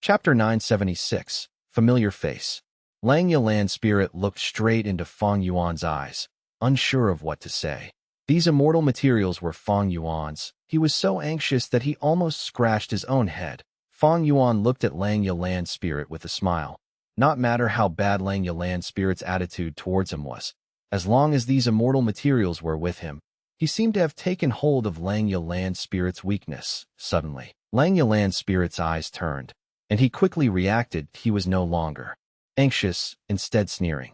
Chapter 976, Familiar Face. Lang Yalan's spirit looked straight into Fang Yuan's eyes, unsure of what to say. These immortal materials were Fang Yuan's. He was so anxious that he almost scratched his own head. Fang Yuan looked at Lang Yalan's spirit with a smile. Not matter how bad Lang Yalan's spirit's attitude towards him was, as long as these immortal materials were with him, he seemed to have taken hold of Lang Yalan's spirit's weakness. Suddenly, Lang Yalan's spirit's eyes turned, and he quickly reacted. He was no longer anxious, instead sneering.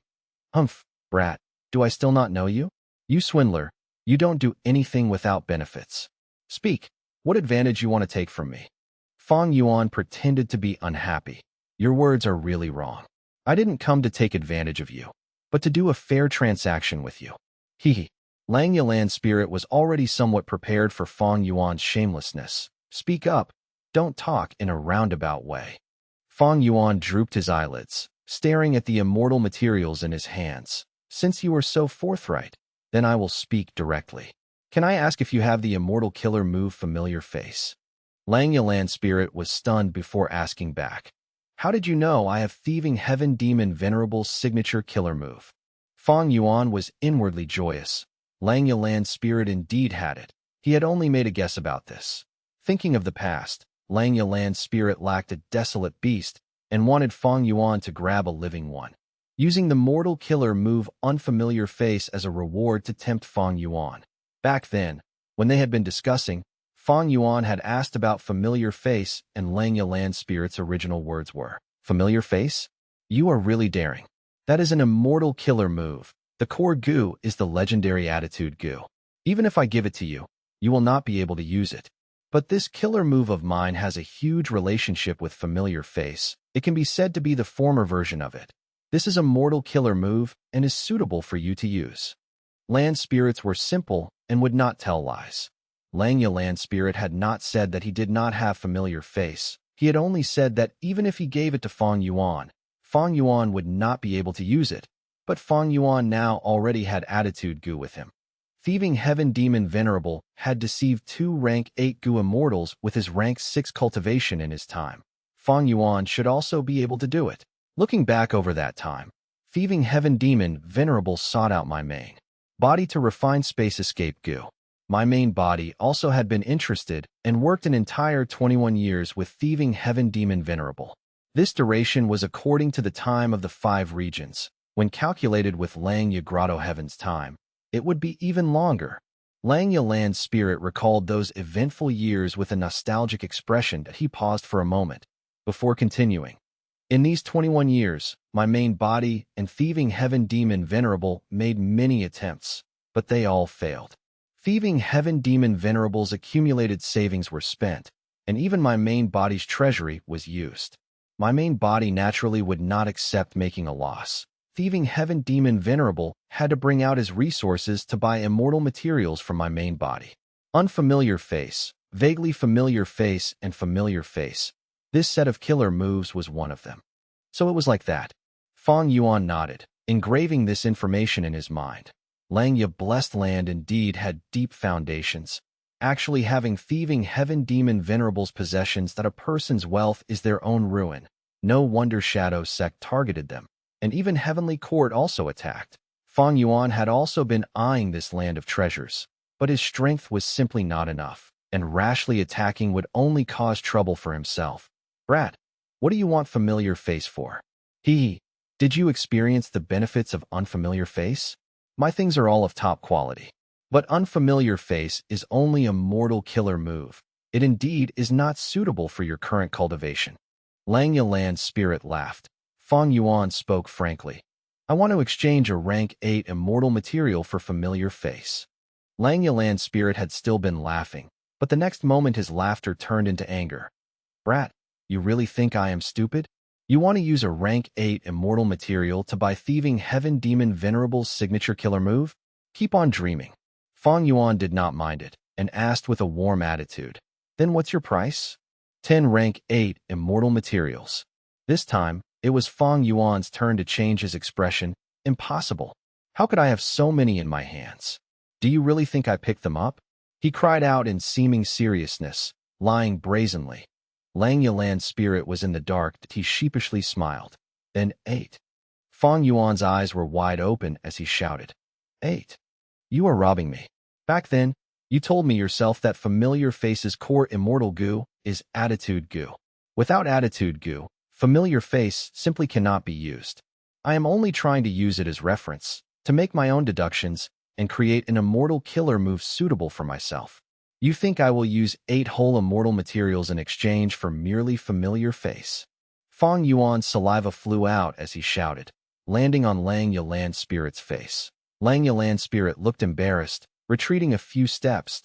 Humph, brat, do I still not know you? You swindler, you don't do anything without benefits. Speak, what advantage you want to take from me? Fang Yuan pretended to be unhappy. Your words are really wrong. I didn't come to take advantage of you, but to do a fair transaction with you. Hee. Lang Yalan's spirit was already somewhat prepared for Fang Yuan's shamelessness. Speak up. Don't talk in a roundabout way. Fang Yuan drooped his eyelids, staring at the immortal materials in his hands. Since you are so forthright, then I will speak directly. Can I ask if you have the immortal killer move Familiar Face? Lang Yalan's spirit was stunned before asking back. How did you know I have Thieving Heaven Demon Venerable's signature killer move? Fang Yuan was inwardly joyous. Lang Yalan's spirit indeed had it. He had only made a guess about this. Thinking of the past, Lang Yalan's spirit lacked a desolate beast and wanted Fang Yuan to grab a living one, using the mortal killer move Unfamiliar Face as a reward to tempt Fang Yuan. Back then, when they had been discussing, Fang Yuan had asked about Familiar Face, and Lang Yalan's spirit's original words were, Familiar Face? You are really daring. That is an immortal killer move. The core goo is the legendary attitude goo. Even if I give it to you, you will not be able to use it. But this killer move of mine has a huge relationship with Familiar Face. It can be said to be the former version of it. This is a mortal killer move and is suitable for you to use. Land's spirits were simple and would not tell lies. Lang Yalan's spirit had not said that he did not have Familiar Face. He had only said that even if he gave it to Fang Yuan would not be able to use it. But Fang Yuan now already had attitude goo with him. Thieving Heaven Demon Venerable had deceived 2 rank 8 goo immortals with his rank 6 cultivation in his time. Fang Yuan should also be able to do it. Looking back over that time, Thieving Heaven Demon Venerable sought out my main body to refine space escape goo. My main body also had been interested and worked an entire 21 years with Thieving Heaven Demon Venerable. This duration was according to the time of the 5 regions. When calculated with Lang Ya Grotto Heaven's time, it would be even longer. Lang Yalan's spirit recalled those eventful years with a nostalgic expression that he paused for a moment before continuing. In these 21 years, my main body and Thieving Heaven Demon Venerable made many attempts, but they all failed. Thieving Heaven Demon Venerable's accumulated savings were spent, and even my main body's treasury was used. My main body naturally would not accept making a loss. Thieving Heaven Demon Venerable had to bring out his resources to buy immortal materials from my main body. Unfamiliar Face, Vaguely Familiar Face, and Familiar Face. This set of killer moves was one of them. So it was like that. Fang Yuan nodded, engraving this information in his mind. Lang Ya blessed land indeed had deep foundations, actually having Thieving Heaven Demon Venerable's possessions that a person's wealth is their own ruin. No wonder Shadow Sect targeted them, and even Heavenly Court also attacked. Fang Yuan had also been eyeing this land of treasures, but his strength was simply not enough, and rashly attacking would only cause trouble for himself. Brat, what do you want Familiar Face for? Did you experience the benefits of Unfamiliar Face? My things are all of top quality. But Unfamiliar Face is only a mortal killer move. It indeed is not suitable for your current cultivation. Lang Yalan's spirit laughed. Fang Yuan spoke frankly. I want to exchange a rank 8 immortal material for Familiar Face. Lang Yalan's spirit had still been laughing, but the next moment his laughter turned into anger. Brat, you really think I am stupid? You want to use a rank 8 immortal material to buy Thieving Heaven Demon Venerable's signature killer move? Keep on dreaming. Fang Yuan did not mind it, and asked with a warm attitude. Then what's your price? 10 rank 8 immortal materials. This time, it was Fang Yuan's turn to change his expression. Impossible. How could I have so many in my hands? Do you really think I picked them up? He cried out in seeming seriousness, lying brazenly. Lang Yuan's spirit was in the dark. He sheepishly smiled. Then 8. Fang Yuan's eyes were wide open as he shouted. 8. You are robbing me. Back then, you told me yourself that familiar face's core immortal goo is attitude goo. Without attitude goo, familiar face simply cannot be used. I am only trying to use it as reference, to make my own deductions, and create an immortal killer move suitable for myself. You think I will use 8 whole immortal materials in exchange for merely familiar face? Fang Yuan's saliva flew out as he shouted, landing on Lang Yuan's spirit's face. Lang Yuan's spirit looked embarrassed, retreating a few steps.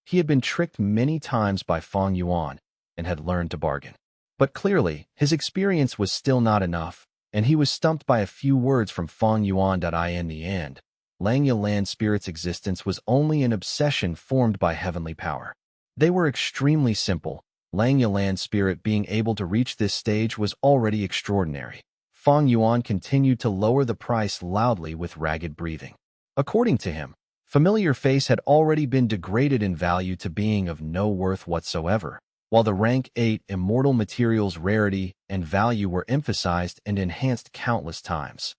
He had been tricked many times by Fang Yuan and had learned to bargain. But clearly, his experience was still not enough, and he was stumped by a few words from Fang Yuan. In the end, Lang Yuan's spirit's existence was only an obsession formed by heavenly power. They were extremely simple. Lang Yuan's spirit being able to reach this stage was already extraordinary. Fang Yuan continued to lower the price loudly with ragged breathing. According to him, familiar face had already been degraded in value to being of no worth whatsoever, while the rank 8 immortal materials' rarity and value were emphasized and enhanced countless times.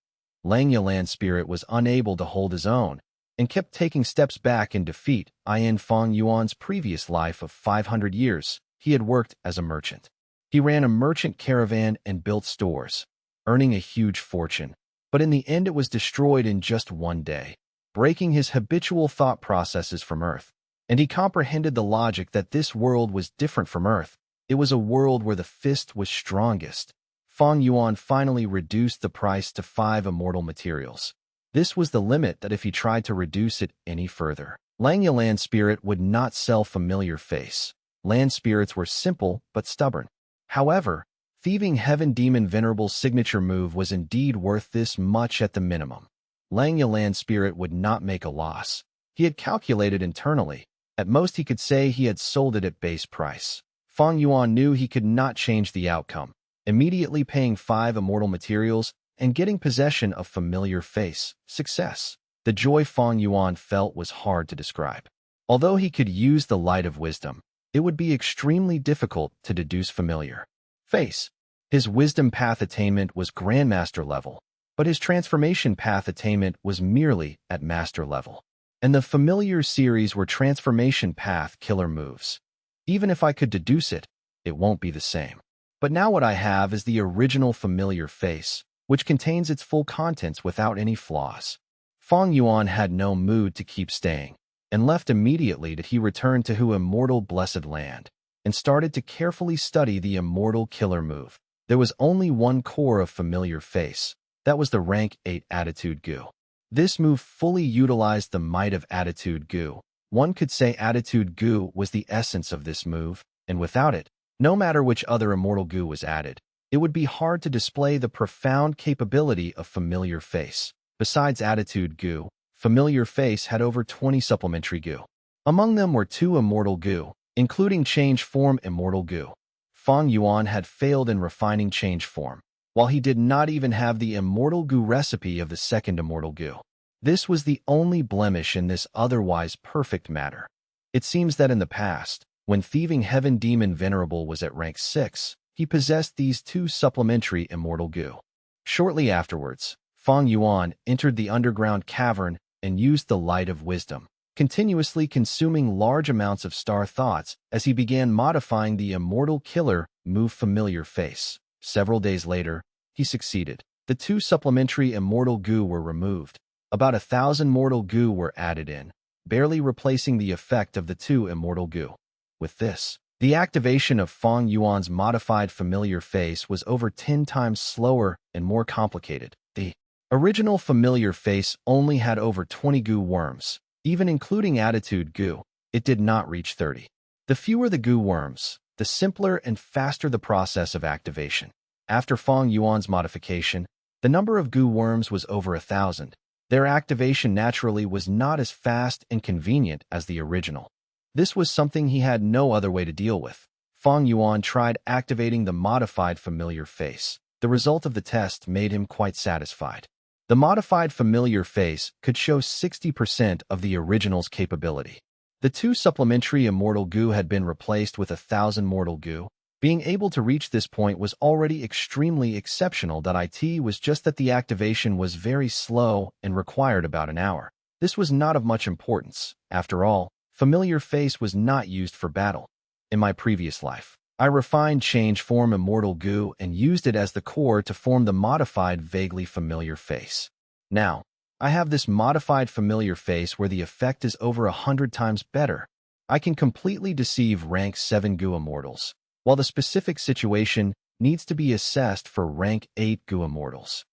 Lang Yuan's spirit was unable to hold his own and kept taking steps back in defeat. In Fang Yuan's previous life of 500 years, he had worked as a merchant. He ran a merchant caravan and built stores, earning a huge fortune, but in the end it was destroyed in just one day, breaking his habitual thought processes from Earth. And he comprehended the logic that this world was different from Earth. It was a world where the fist was strongest. Fang Yuan finally reduced the price to 5 immortal materials. This was the limit that if he tried to reduce it any further, Lang Yuan's spirit would not sell familiar face. Land spirits were simple but stubborn. However, thieving heaven demon venerable's signature move was indeed worth this much at the minimum. Lang Yuan's spirit would not make a loss. He had calculated internally. At most he could say he had sold it at base price. Fang Yuan knew he could not change the outcome, immediately paying 5 immortal materials and getting possession of familiar face. Success. The joy Fang Yuan felt was hard to describe. Although he could use the light of wisdom, it would be extremely difficult to deduce familiar face. His wisdom path attainment was grandmaster level, but his transformation path attainment was merely at master level. And the familiar series were transformation path killer moves. Even if I could deduce it, it won't be the same. But now what I have is the original familiar face, which contains its full contents without any flaws. Fang Yuan had no mood to keep staying, and left immediately. That he returned to Hu immortal blessed land, and started to carefully study the immortal killer move. There was only one core of familiar face. That was the rank 8 attitude goo. This move fully utilized the might of attitude goo. One could say attitude goo was the essence of this move, and without it, no matter which other immortal goo was added, it would be hard to display the profound capability of familiar face. Besides attitude goo, familiar face had over 20 supplementary goo. Among them were 2 immortal goo, including change form immortal goo. Fang Yuan had failed in refining change form, while he did not even have the immortal goo recipe of the second immortal goo. This was the only blemish in this otherwise perfect matter. It seems that in the past, when thieving heaven demon venerable was at rank 6, he possessed these 2 supplementary immortal goo. Shortly afterwards, Fang Yuan entered the underground cavern and used the light of wisdom, continuously consuming large amounts of star thoughts as he began modifying the immortal killer move familiar face. Several days later, he succeeded. The 2 supplementary immortal goo were removed. About 1,000 mortal goo were added in, barely replacing the effect of the 2 immortal goo. With this, the activation of Fang Yuan's modified familiar face was over 10 times slower and more complicated. The original familiar face only had over 20 goo worms. Even including attitude goo, it did not reach 30. The fewer the goo worms, the simpler and faster the process of activation. After Fang Yuan's modification, the number of goo worms was over 1,000. Their activation naturally was not as fast and convenient as the original. This was something he had no other way to deal with. Fang Yuan tried activating the modified familiar face. The result of the test made him quite satisfied. The modified familiar face could show 60% of the original's capability. The 2 supplementary immortal goo had been replaced with 1,000 mortal goo, Being able to reach this point was already extremely exceptional. It was just that the activation was very slow and required about an hour. This was not of much importance. After all, familiar face was not used for battle. In my previous life, I refined change form immortal goo and used it as the core to form the modified vaguely familiar face. Now, I have this modified familiar face where the effect is over 100 times better. I can completely deceive rank 7 goo immortals, while the specific situation needs to be assessed for rank 8 goo immortals.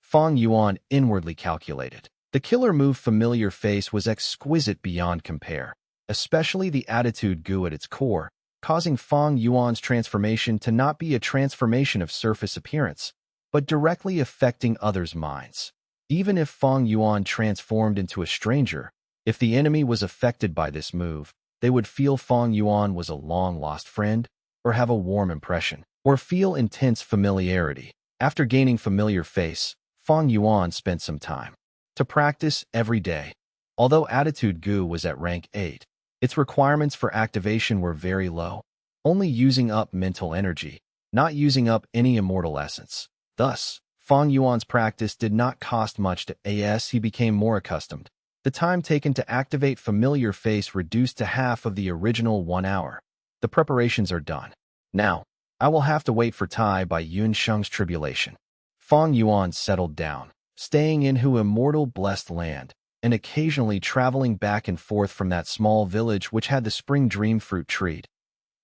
Fang Yuan inwardly calculated. The killer move familiar face was exquisite beyond compare, especially the attitude goo at its core, causing Fang Yuan's transformation to not be a transformation of surface appearance, but directly affecting others' minds. Even if Fang Yuan transformed into a stranger, if the enemy was affected by this move, they would feel Fang Yuan was a long-lost friend, or have a warm impression, or feel intense familiarity. After gaining familiar face, Fang Yuan spent some time to practice every day. Although attitude goo was at rank 8, its requirements for activation were very low, only using up mental energy, not using up any immortal essence. Thus, Fang Yuan's practice did not cost much as he became more accustomed. The time taken to activate familiar face reduced to half of the original 1 hour. The preparations are done. Now, I will have to wait for Tai by Yun Sheng's tribulation. Fang Yuan settled down, staying in Hu immortal blessed land, and occasionally traveling back and forth from that small village which had the spring dream fruit tree.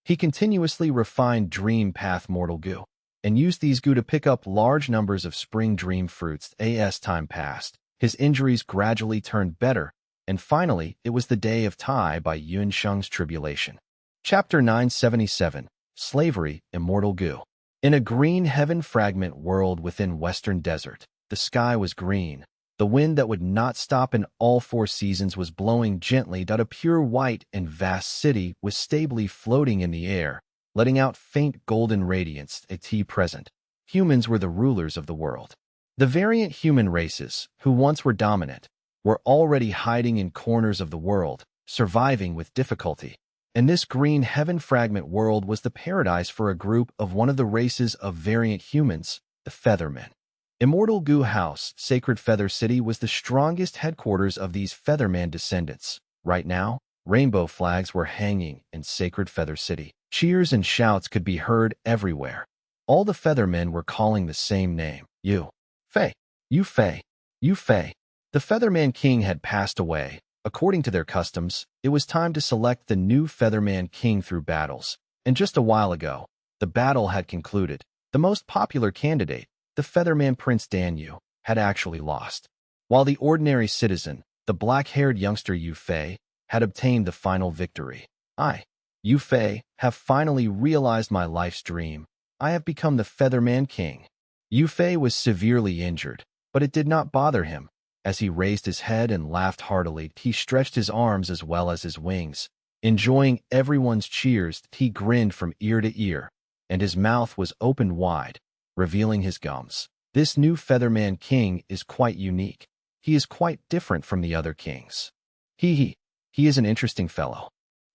He continuously refined dream path mortal goo, and used these goo to pick up large numbers of spring dream fruits. As time passed, his injuries gradually turned better, and finally it was the day of Tai by Yun Sheng's tribulation. Chapter 977, Slavery, Immortal Goo. In a green heaven fragment world within Western Desert, the sky was green. The wind that would not stop in all 4 seasons was blowing gently. A pure white and vast city was stably floating in the air, letting out faint golden radiance. Present, humans were the rulers of the world. The variant human races, who once were dominant, were already hiding in corners of the world, surviving with difficulty. And this green heaven fragment world was the paradise for a group of one of the races of variant humans, the Feathermen. Immortal Goo House, Sacred Feather City, was the strongest headquarters of these Featherman descendants. Right now, rainbow flags were hanging in Sacred Feather City. Cheers and shouts could be heard everywhere. All the Feathermen were calling the same name. You Fei. You Fei. You Fei. The Featherman King had passed away. According to their customs, it was time to select the new Featherman King through battles. And just a while ago, the battle had concluded. The most popular candidate, the Featherman Prince Danyu, had actually lost, while the ordinary citizen, the black-haired youngster Yu Fei, had obtained the final victory. I, Yu Fei, have finally realized my life's dream. I have become the Featherman King. Yu Fei was severely injured, but it did not bother him. As he raised his head and laughed heartily, he stretched his arms as well as his wings. Enjoying everyone's cheers, he grinned from ear to ear, and his mouth was opened wide, revealing his gums. This new Featherman King is quite unique. He is quite different from the other kings. He is an interesting fellow.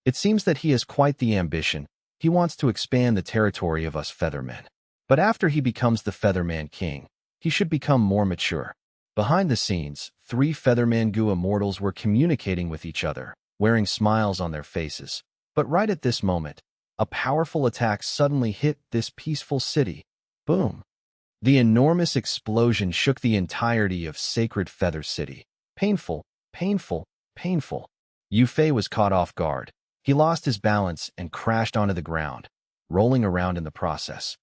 It seems that he has quite the ambition. He wants to expand the territory of us Feathermen. But after he becomes the Featherman King, he should become more mature. Behind the scenes, 3 Featherman Goo immortals were communicating with each other, wearing smiles on their faces. But right at this moment, a powerful attack suddenly hit this peaceful city. Boom! The enormous explosion shook the entirety of Sacred Feather City. Painful, painful, painful. Yu Fei was caught off guard. He lost his balance and crashed onto the ground, rolling around in the process.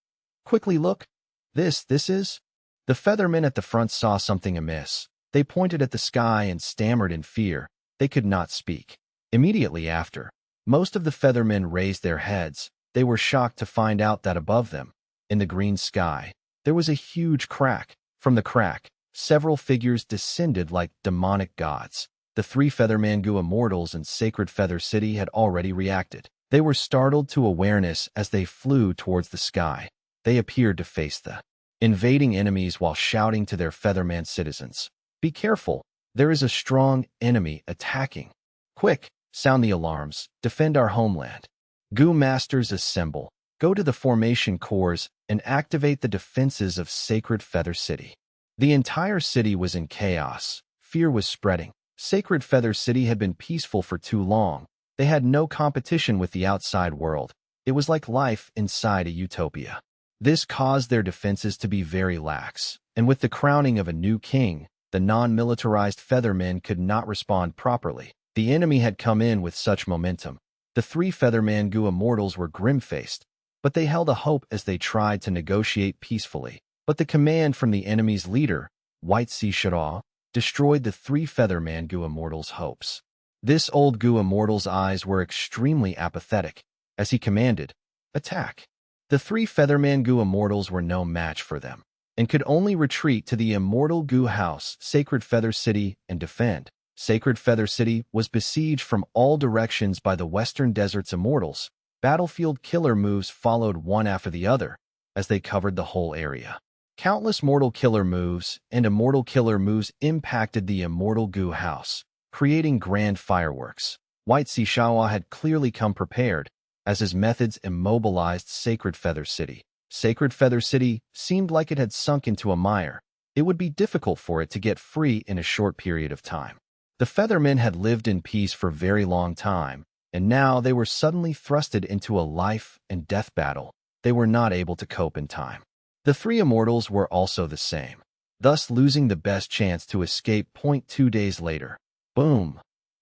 Quickly look. This is... The Feathermen at the front saw something amiss. They pointed at the sky and stammered in fear. They could not speak. Immediately after, most of the Feathermen raised their heads. They were shocked to find out that above them, in the green sky, there was a huge crack. From the crack, several figures descended like demonic gods. The 3 Featherman Goo immortals in Sacred Feather City had already reacted. They were startled to awareness as they flew towards the sky. They appeared to face the invading enemies while shouting to their Featherman citizens. Be careful, there is a strong enemy attacking. Quick, sound the alarms, defend our homeland. Goo Masters assemble. Go to the formation cores and activate the defenses of Sacred Feather City. The entire city was in chaos. Fear was spreading. Sacred Feather City had been peaceful for too long. They had no competition with the outside world. It was like life inside a utopia. This caused their defenses to be very lax, and with the crowning of a new king, the non-militarized Feathermen could not respond properly. The enemy had come in with such momentum. The three Featherman Gu immortals were grim-faced, but they held a hope as they tried to negotiate peacefully. But the command from the enemy's leader, White Sea Shara, destroyed the three Featherman Gu immortals' hopes. This old Gu immortal's eyes were extremely apathetic. As he commanded, attack. The three Featherman Gu immortals were no match for them, and could only retreat to the immortal Gu house, Sacred Feather City, and defend. Sacred Feather City was besieged from all directions by the Western Desert's immortals. Battlefield killer moves followed one after the other as they covered the whole area. Countless mortal killer moves and immortal killer moves impacted the immortal Gu house, creating grand fireworks. White Sea Shawa had clearly come prepared, as his methods immobilized Sacred Feather City. Sacred Feather City seemed like it had sunk into a mire. It would be difficult for it to get free in a short period of time. The Feathermen had lived in peace for a very long time, and now they were suddenly thrusted into a life and death battle. They were not able to cope in time. The three immortals were also the same, thus losing the best chance to escape. 2 days later. Boom!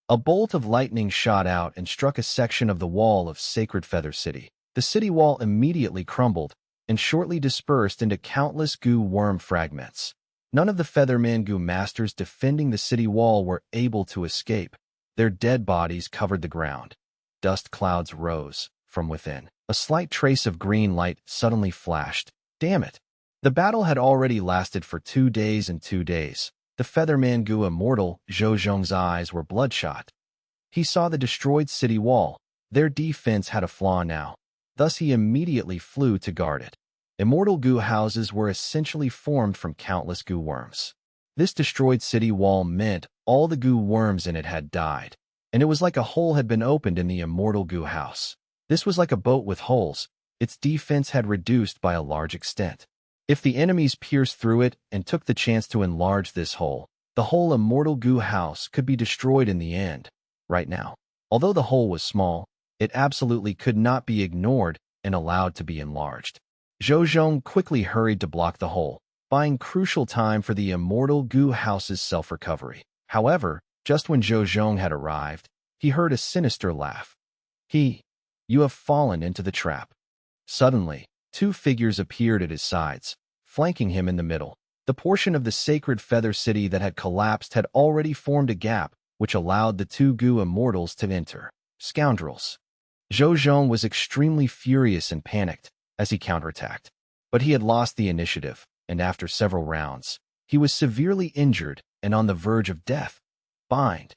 A bolt of lightning shot out and struck a section of the wall of Sacred Feather City. The city wall immediately crumbled and shortly dispersed into countless Gu worm fragments. None of the Featherman Gu masters defending the city wall were able to escape. Their dead bodies covered the ground. Dust clouds rose from within. A slight trace of green light suddenly flashed. Damn it! The battle had already lasted for 2 days and 2 days. The Featherman Gu immortal, Zhou Zhong's eyes were bloodshot. He saw the destroyed city wall. Their defense had a flaw now. Thus he immediately flew to guard it. Immortal Gu houses were essentially formed from countless Gu worms. This destroyed city wall meant all the Gu worms in it had died, and it was like a hole had been opened in the immortal Gu house. This was like a boat with holes. Its defense had reduced by a large extent. If the enemies pierced through it and took the chance to enlarge this hole, the whole immortal Gu house could be destroyed in the end. Right now, although the hole was small, it absolutely could not be ignored and allowed to be enlarged. Zhou Zhong quickly hurried to block the hole, buying crucial time for the immortal Gu house's self-recovery. However, just when Zhou Zhong had arrived, he heard a sinister laugh. You have fallen into the trap. Suddenly, 2 figures appeared at his sides, flanking him in the middle. The portion of the Sacred Feather City that had collapsed had already formed a gap, which allowed the 2 Gu immortals to enter. Scoundrels! Zhou Zhong was extremely furious and panicked as he counterattacked. But he had lost the initiative, and after several rounds, he was severely injured and on the verge of death. Bind!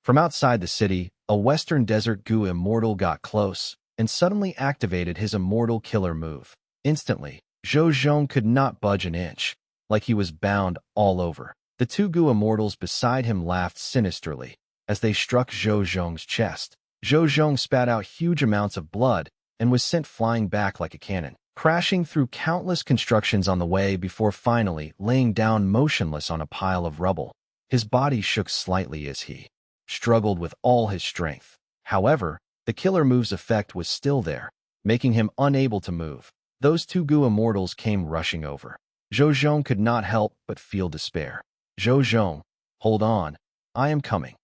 From outside the city, a Western Desert Gu immortal got close and suddenly activated his immortal killer move. Instantly, Zhou Zhong could not budge an inch, like he was bound all over. The 2 Gu immortals beside him laughed sinisterly as they struck Zhou Zhong's chest. Zhou Zhong spat out huge amounts of blood and was sent flying back like a cannon, crashing through countless constructions on the way before finally laying down motionless on a pile of rubble. His body shook slightly as he struggled with all his strength. However, the killer move's effect was still there, making him unable to move. Those 2 Gu immortals came rushing over. Zhou Zhong could not help but feel despair. Zhou Zhong, hold on, I am coming.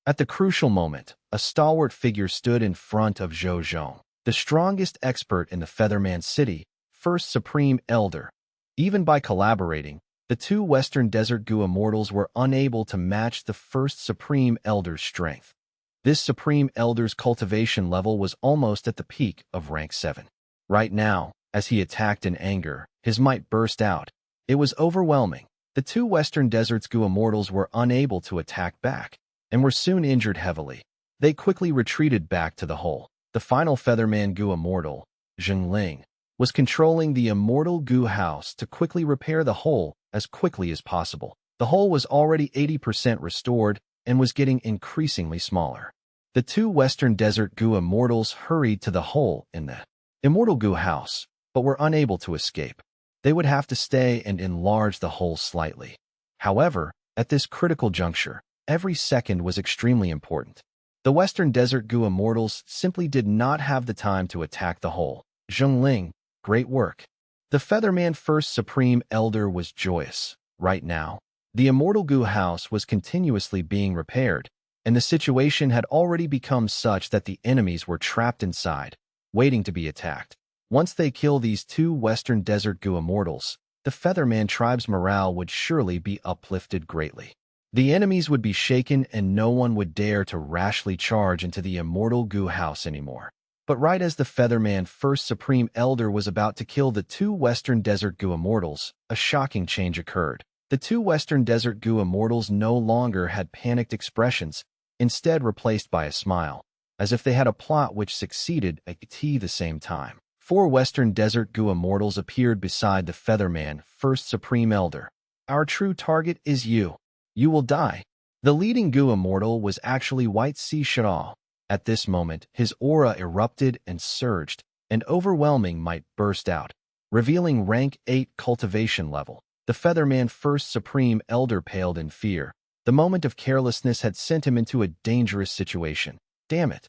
At the crucial moment, a stalwart figure stood in front of Zhou Zhong, the strongest expert in the Featherman City, first Supreme Elder. Even by collaborating, the 2 Western Desert Gu immortals were unable to match the first Supreme Elder's strength. This Supreme Elder's cultivation level was almost at the peak of rank 7. Right now, as he attacked in anger, his might burst out. It was overwhelming. The 2 Western Desert's Gu immortals were unable to attack back, and were soon injured heavily. They quickly retreated back to the hole. The final Featherman Gu immortal, Zhengling, was controlling the immortal Gu house to quickly repair the hole as quickly as possible. The hole was already 80% restored and was getting increasingly smaller. The 2 Western Desert Gu immortals hurried to the hole in the Immortal Gu House, but were unable to escape. They would have to stay and enlarge the hole slightly. However, at this critical juncture, every second was extremely important. The Western Desert Gu Immortals simply did not have the time to attack the hole. Zhongling, great work. The Featherman First Supreme Elder was joyous. Right now, the Immortal Gu House was continuously being repaired, and the situation had already become such that the enemies were trapped inside, waiting to be attacked. Once they kill these two Western Desert Gu Immortals, the Featherman tribe's morale would surely be uplifted greatly. The enemies would be shaken and no one would dare to rashly charge into the Immortal Gu House anymore. But right as the Featherman First Supreme Elder was about to kill the two Western Desert Gu Immortals, a shocking change occurred. The two Western Desert Gu Immortals no longer had panicked expressions, instead replaced by a smile, as if they had a plot which succeeded at the same time. Four Western Desert Gu Immortals appeared beside the Featherman First Supreme Elder. Our true target is you. You will die. The leading Gu Immortal was actually White Sea Shadal. At this moment, his aura erupted and surged, and overwhelming might burst out, revealing rank 8 cultivation level. The Featherman First Supreme Elder paled in fear. The moment of carelessness had sent him into a dangerous situation. Damn it.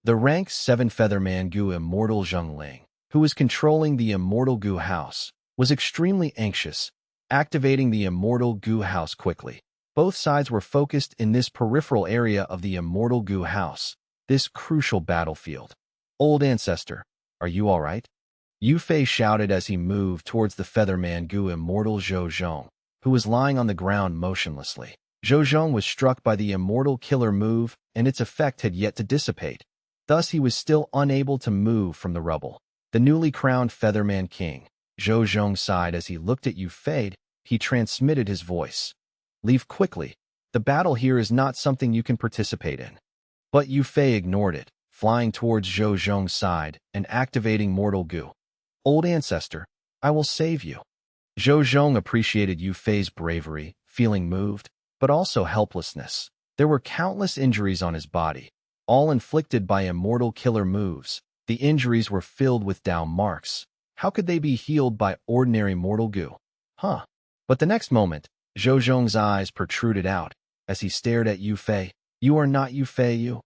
The rank 7 Featherman Gu Immortal Zhongling, who was controlling the Immortal Gu House, was extremely anxious, activating the Immortal Gu House quickly. Both sides were focused in this peripheral area of the Immortal Gu House, this crucial battlefield. Old Ancestor, are you all right? Yu Fei shouted as he moved towards the Featherman Gu Immortal Zhou Zhong, who was lying on the ground motionlessly. Zhou Zhong was struck by the Immortal Killer move, and its effect had yet to dissipate. Thus he was still unable to move from the rubble. The newly crowned Featherman King, Zhou Zhong sighed as he looked at Yu Fei. He transmitted his voice. Leave quickly. The battle here is not something you can participate in. But Yu Fei ignored it, flying towards Zhou Zhong's side and activating Mortal Gu. Old Ancestor, I will save you. Zhou Zhong appreciated Yu Fei's bravery, feeling moved, but also helplessness. There were countless injuries on his body, all inflicted by Immortal Killer moves. The injuries were filled with Dao marks. How could they be healed by ordinary Mortal Gu? Huh. But the next moment, Zhou Zhong's eyes protruded out as he stared at Yu Fei. You are not Yu Fei, you.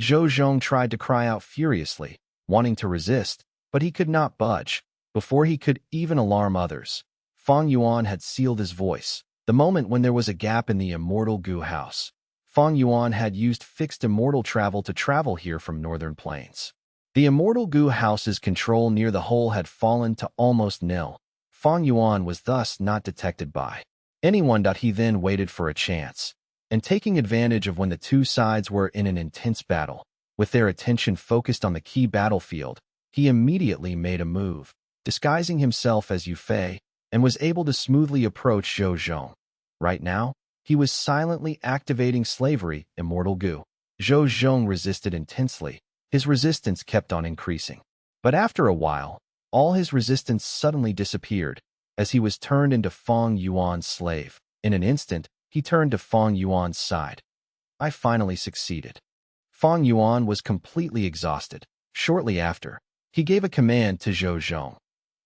Zhou Zhong tried to cry out furiously, wanting to resist, but he could not budge. Before he could even alarm others, Fang Yuan had sealed his voice. The moment when there was a gap in the Immortal Gu House, Fang Yuan had used fixed immortal travel to travel here from northern plains. The Immortal Gu House's control near the hole had fallen to almost nil. Fang Yuan was thus not detected by anyone. He then waited for a chance, and taking advantage of when the two sides were in an intense battle, with their attention focused on the key battlefield, he immediately made a move, disguising himself as Yu Fei, and was able to smoothly approach Zhou Zhong. Right now, he was silently activating slavery, Immortal Gu. Zhou Zhong resisted intensely. His resistance kept on increasing. But after a while, all his resistance suddenly disappeared, as he was turned into Fang Yuan's slave. In an instant, he turned to Fang Yuan's side. I finally succeeded. Fang Yuan was completely exhausted. Shortly after, he gave a command to Zhou Zhong.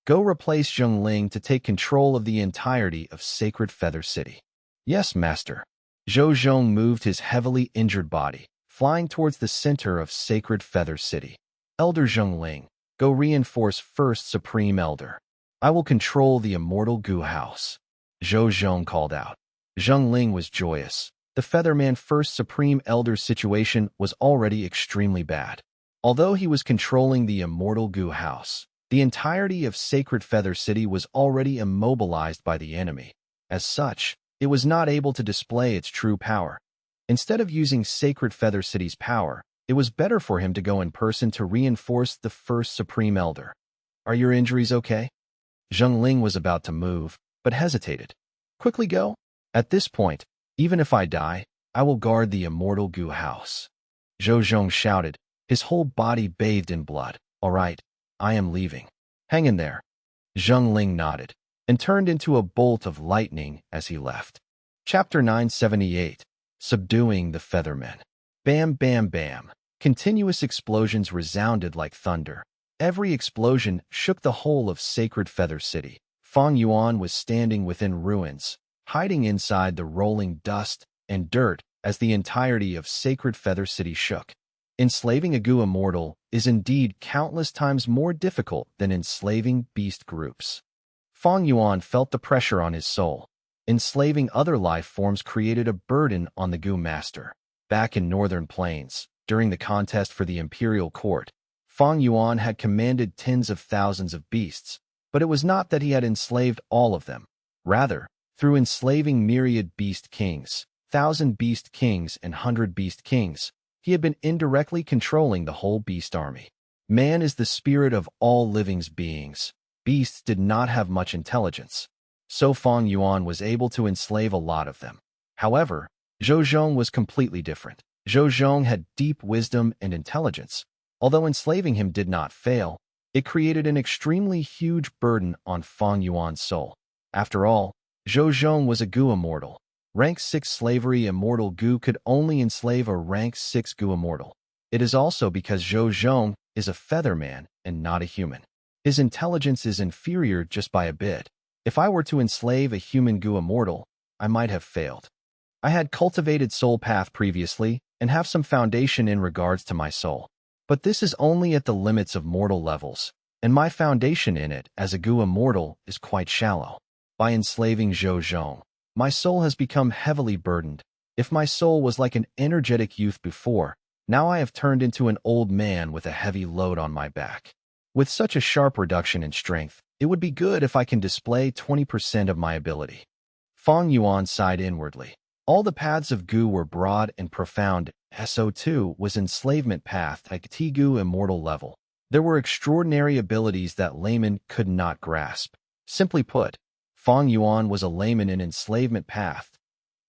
Go replace Zhongling to take control of the entirety of Sacred Feather City. Yes, master. Zhou Zhong moved his heavily injured body, flying towards the center of Sacred Feather City. Elder Zhongling, go reinforce First Supreme Elder. I will control the Immortal Gu House. Zhou Zhong called out. Zhongling was joyous. The Featherman First Supreme Elder's situation was already extremely bad. Although he was controlling the Immortal Gu House, the entirety of Sacred Feather City was already immobilized by the enemy. As such, it was not able to display its true power. Instead of using Sacred Feather City's power, it was better for him to go in person to reinforce the First Supreme Elder. Are your injuries okay? Zhongling was about to move, but hesitated. Quickly go. At this point, even if I die, I will guard the Immortal Gu House. Zhou Zhong shouted, his whole body bathed in blood. All right, I am leaving. Hang in there. Zhongling nodded, and turned into a bolt of lightning as he left. Chapter 978. Subduing the Feathermen. Bam, bam, bam. Continuous explosions resounded like thunder. Every explosion shook the whole of Sacred Feather City. Fang Yuan was standing within ruins, hiding inside the rolling dust and dirt as the entirety of Sacred Feather City shook. Enslaving a Gu immortal is indeed countless times more difficult than enslaving beast groups. Fang Yuan felt the pressure on his soul. Enslaving other life forms created a burden on the Gu master. Back in Northern Plains, during the contest for the imperial court, Fang Yuan had commanded tens of thousands of beasts, but it was not that he had enslaved all of them. Rather, through enslaving myriad beast kings, 1,000 beast kings and 100 beast kings, he had been indirectly controlling the whole beast army. Man is the spirit of all living beings. Beasts did not have much intelligence, so Fang Yuan was able to enslave a lot of them. However, Zhou Zhong was completely different. Zhou Zhong had deep wisdom and intelligence. Although enslaving him did not fail, it created an extremely huge burden on Fang Yuan's soul. After all, Zhou Zhong was a Gu immortal. Rank 6 slavery immortal Gu could only enslave a rank 6 Gu immortal. It is also because Zhou Zhong is a feather man and not a human. His intelligence is inferior just by a bit. If I were to enslave a human Gu immortal, I might have failed. I had cultivated soul path previously and have some foundation in regards to my soul. But this is only at the limits of mortal levels, and my foundation in it as a Gu immortal is quite shallow. By enslaving Zhou Zhong, my soul has become heavily burdened. If my soul was like an energetic youth before, now I have turned into an old man with a heavy load on my back. With such a sharp reduction in strength, it would be good if I can display 20% of my ability. Fang Yuan sighed inwardly. All the paths of Gu were broad and profound. SO2 was enslavement path at T-Gu immortal level. There were extraordinary abilities that laymen could not grasp. Simply put, Fang Yuan was a layman in enslavement path.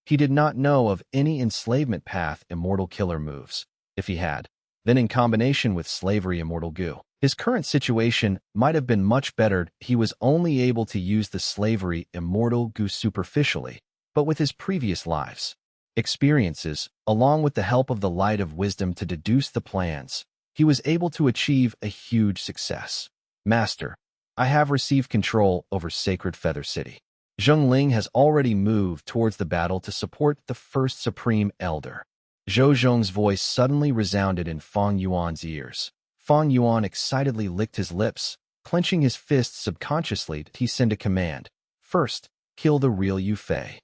He did not know of any enslavement path immortal killer moves. If he had, then in combination with slavery immortal Gu, his current situation might have been much better. He was only able to use the slavery immortal Gu superficially, but with his previous lives experiences, along with the help of the light of wisdom to deduce the plans, he was able to achieve a huge success. Master, I have received control over Sacred Feather City. Zhongling has already moved towards the battle to support the first Supreme Elder. Zhou Zhong's voice suddenly resounded in Fang Yuan's ears. Fang Yuan excitedly licked his lips, clenching his fists subconsciously. He sent a command. First, kill the real Yu Fei.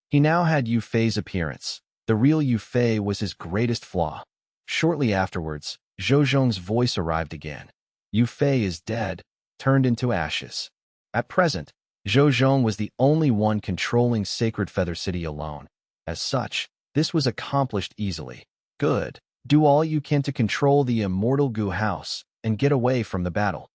He now had Yu Fei's appearance. The real Yu Fei was his greatest flaw. Shortly afterwards, Zhou Zhong's voice arrived again. Yu Fei is dead, turned into ashes. At present, Zhou Zhong was the only one controlling Sacred Feather City alone. As such, this was accomplished easily. Good. Do all you can to control the immortal Gu house and get away from the battle.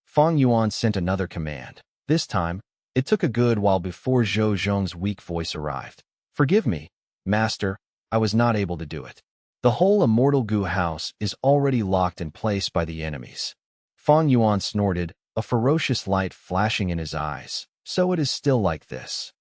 Fang Yuan sent another command. This time, it took a good while before Zhou Zhong's weak voice arrived. Forgive me, Master, I was not able to do it. The whole immortal Gu house is already locked in place by the enemies. Fang Yuan snorted, a ferocious light flashing in his eyes. So it is still like this.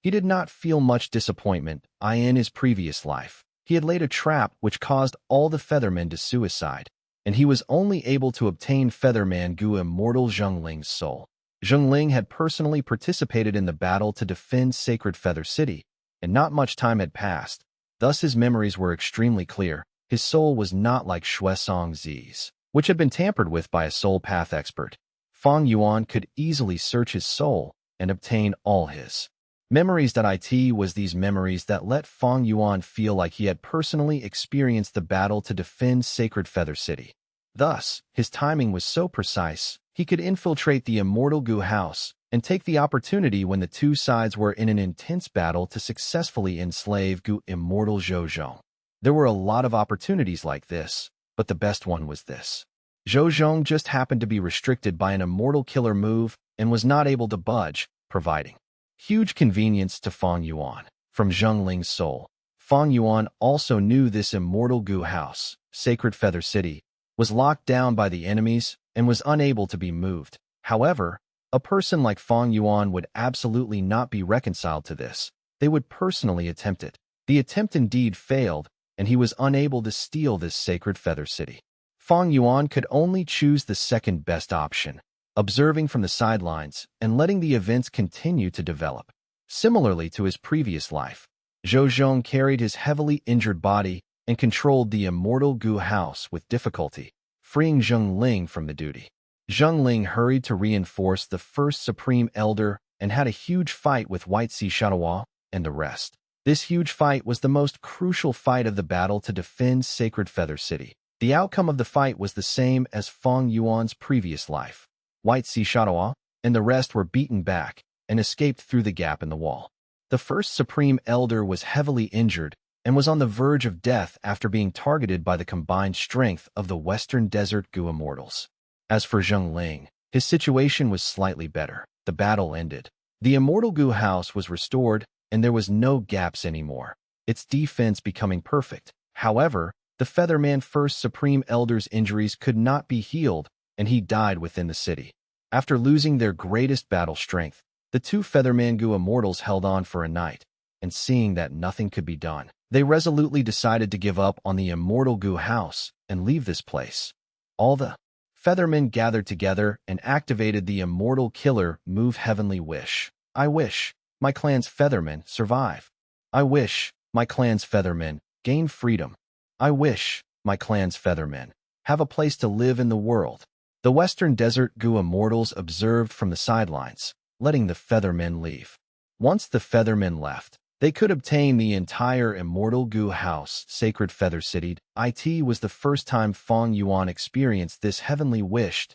He did not feel much disappointment. In his previous life, he had laid a trap which caused all the Feathermen to suicide, and he was only able to obtain Featherman Gu immortal Zhongling's soul. Zhongling had personally participated in the battle to defend Sacred Feather City, and not much time had passed. Thus his memories were extremely clear. His soul was not like Shuesong Zi's, which had been tampered with by a soul path expert. Fang Yuan could easily search his soul and obtain all his memories. It was these memories that let Fang Yuan feel like he had personally experienced the battle to defend Sacred Feather City. Thus, his timing was so precise, he could infiltrate the immortal Gu house and take the opportunity when the two sides were in an intense battle to successfully enslave Gu immortal Zhou Zhong. There were a lot of opportunities like this, but the best one was this. Zhou Zhong just happened to be restricted by an immortal killer move and was not able to budge, providing huge convenience to Fang Yuan. From Zhongling's soul, Fang Yuan also knew this immortal Gu house, Sacred Feather City, was locked down by the enemies and was unable to be moved. However, a person like Fang Yuan would absolutely not be reconciled to this. They would personally attempt it. The attempt indeed failed, and he was unable to steal this Sacred Feather City. Fang Yuan could only choose the second best option, observing from the sidelines and letting the events continue to develop. Similarly to his previous life, Zhou Zhong carried his heavily injured body and controlled the immortal Gu house with difficulty, freeing Zheng Ling from the duty. Zheng Ling hurried to reinforce the first Supreme Elder and had a huge fight with White Sea Shadowwa and the rest. This huge fight was the most crucial fight of the battle to defend Sacred Feather City. The outcome of the fight was the same as Fang Yuan's previous life. White Sea Shadowwa and the rest were beaten back and escaped through the gap in the wall. The first Supreme Elder was heavily injured and was on the verge of death after being targeted by the combined strength of the Western Desert Gu Immortals. As for Zheng Ling, his situation was slightly better. The battle ended. The Immortal Gu house was restored, and there was no gaps anymore, its defense becoming perfect. However, the Featherman First Supreme Elder's injuries could not be healed, and he died within the city. After losing their greatest battle strength, the two Featherman Gu Immortals held on for a night, and seeing that nothing could be done, they resolutely decided to give up on the Immortal Gu house and leave this place. All the Feathermen gathered together and activated the Immortal Killer Move Heavenly Wish. I wish my clan's Feathermen survive. I wish my clan's Feathermen gain freedom. I wish my clan's Feathermen have a place to live in the world. The Western Desert Gu Immortals observed from the sidelines, letting the Feathermen leave. Once the Feathermen left, they could obtain the entire Immortal Gu house, Sacred Feather City. It was the first time Fang Yuan experienced this heavenly wish.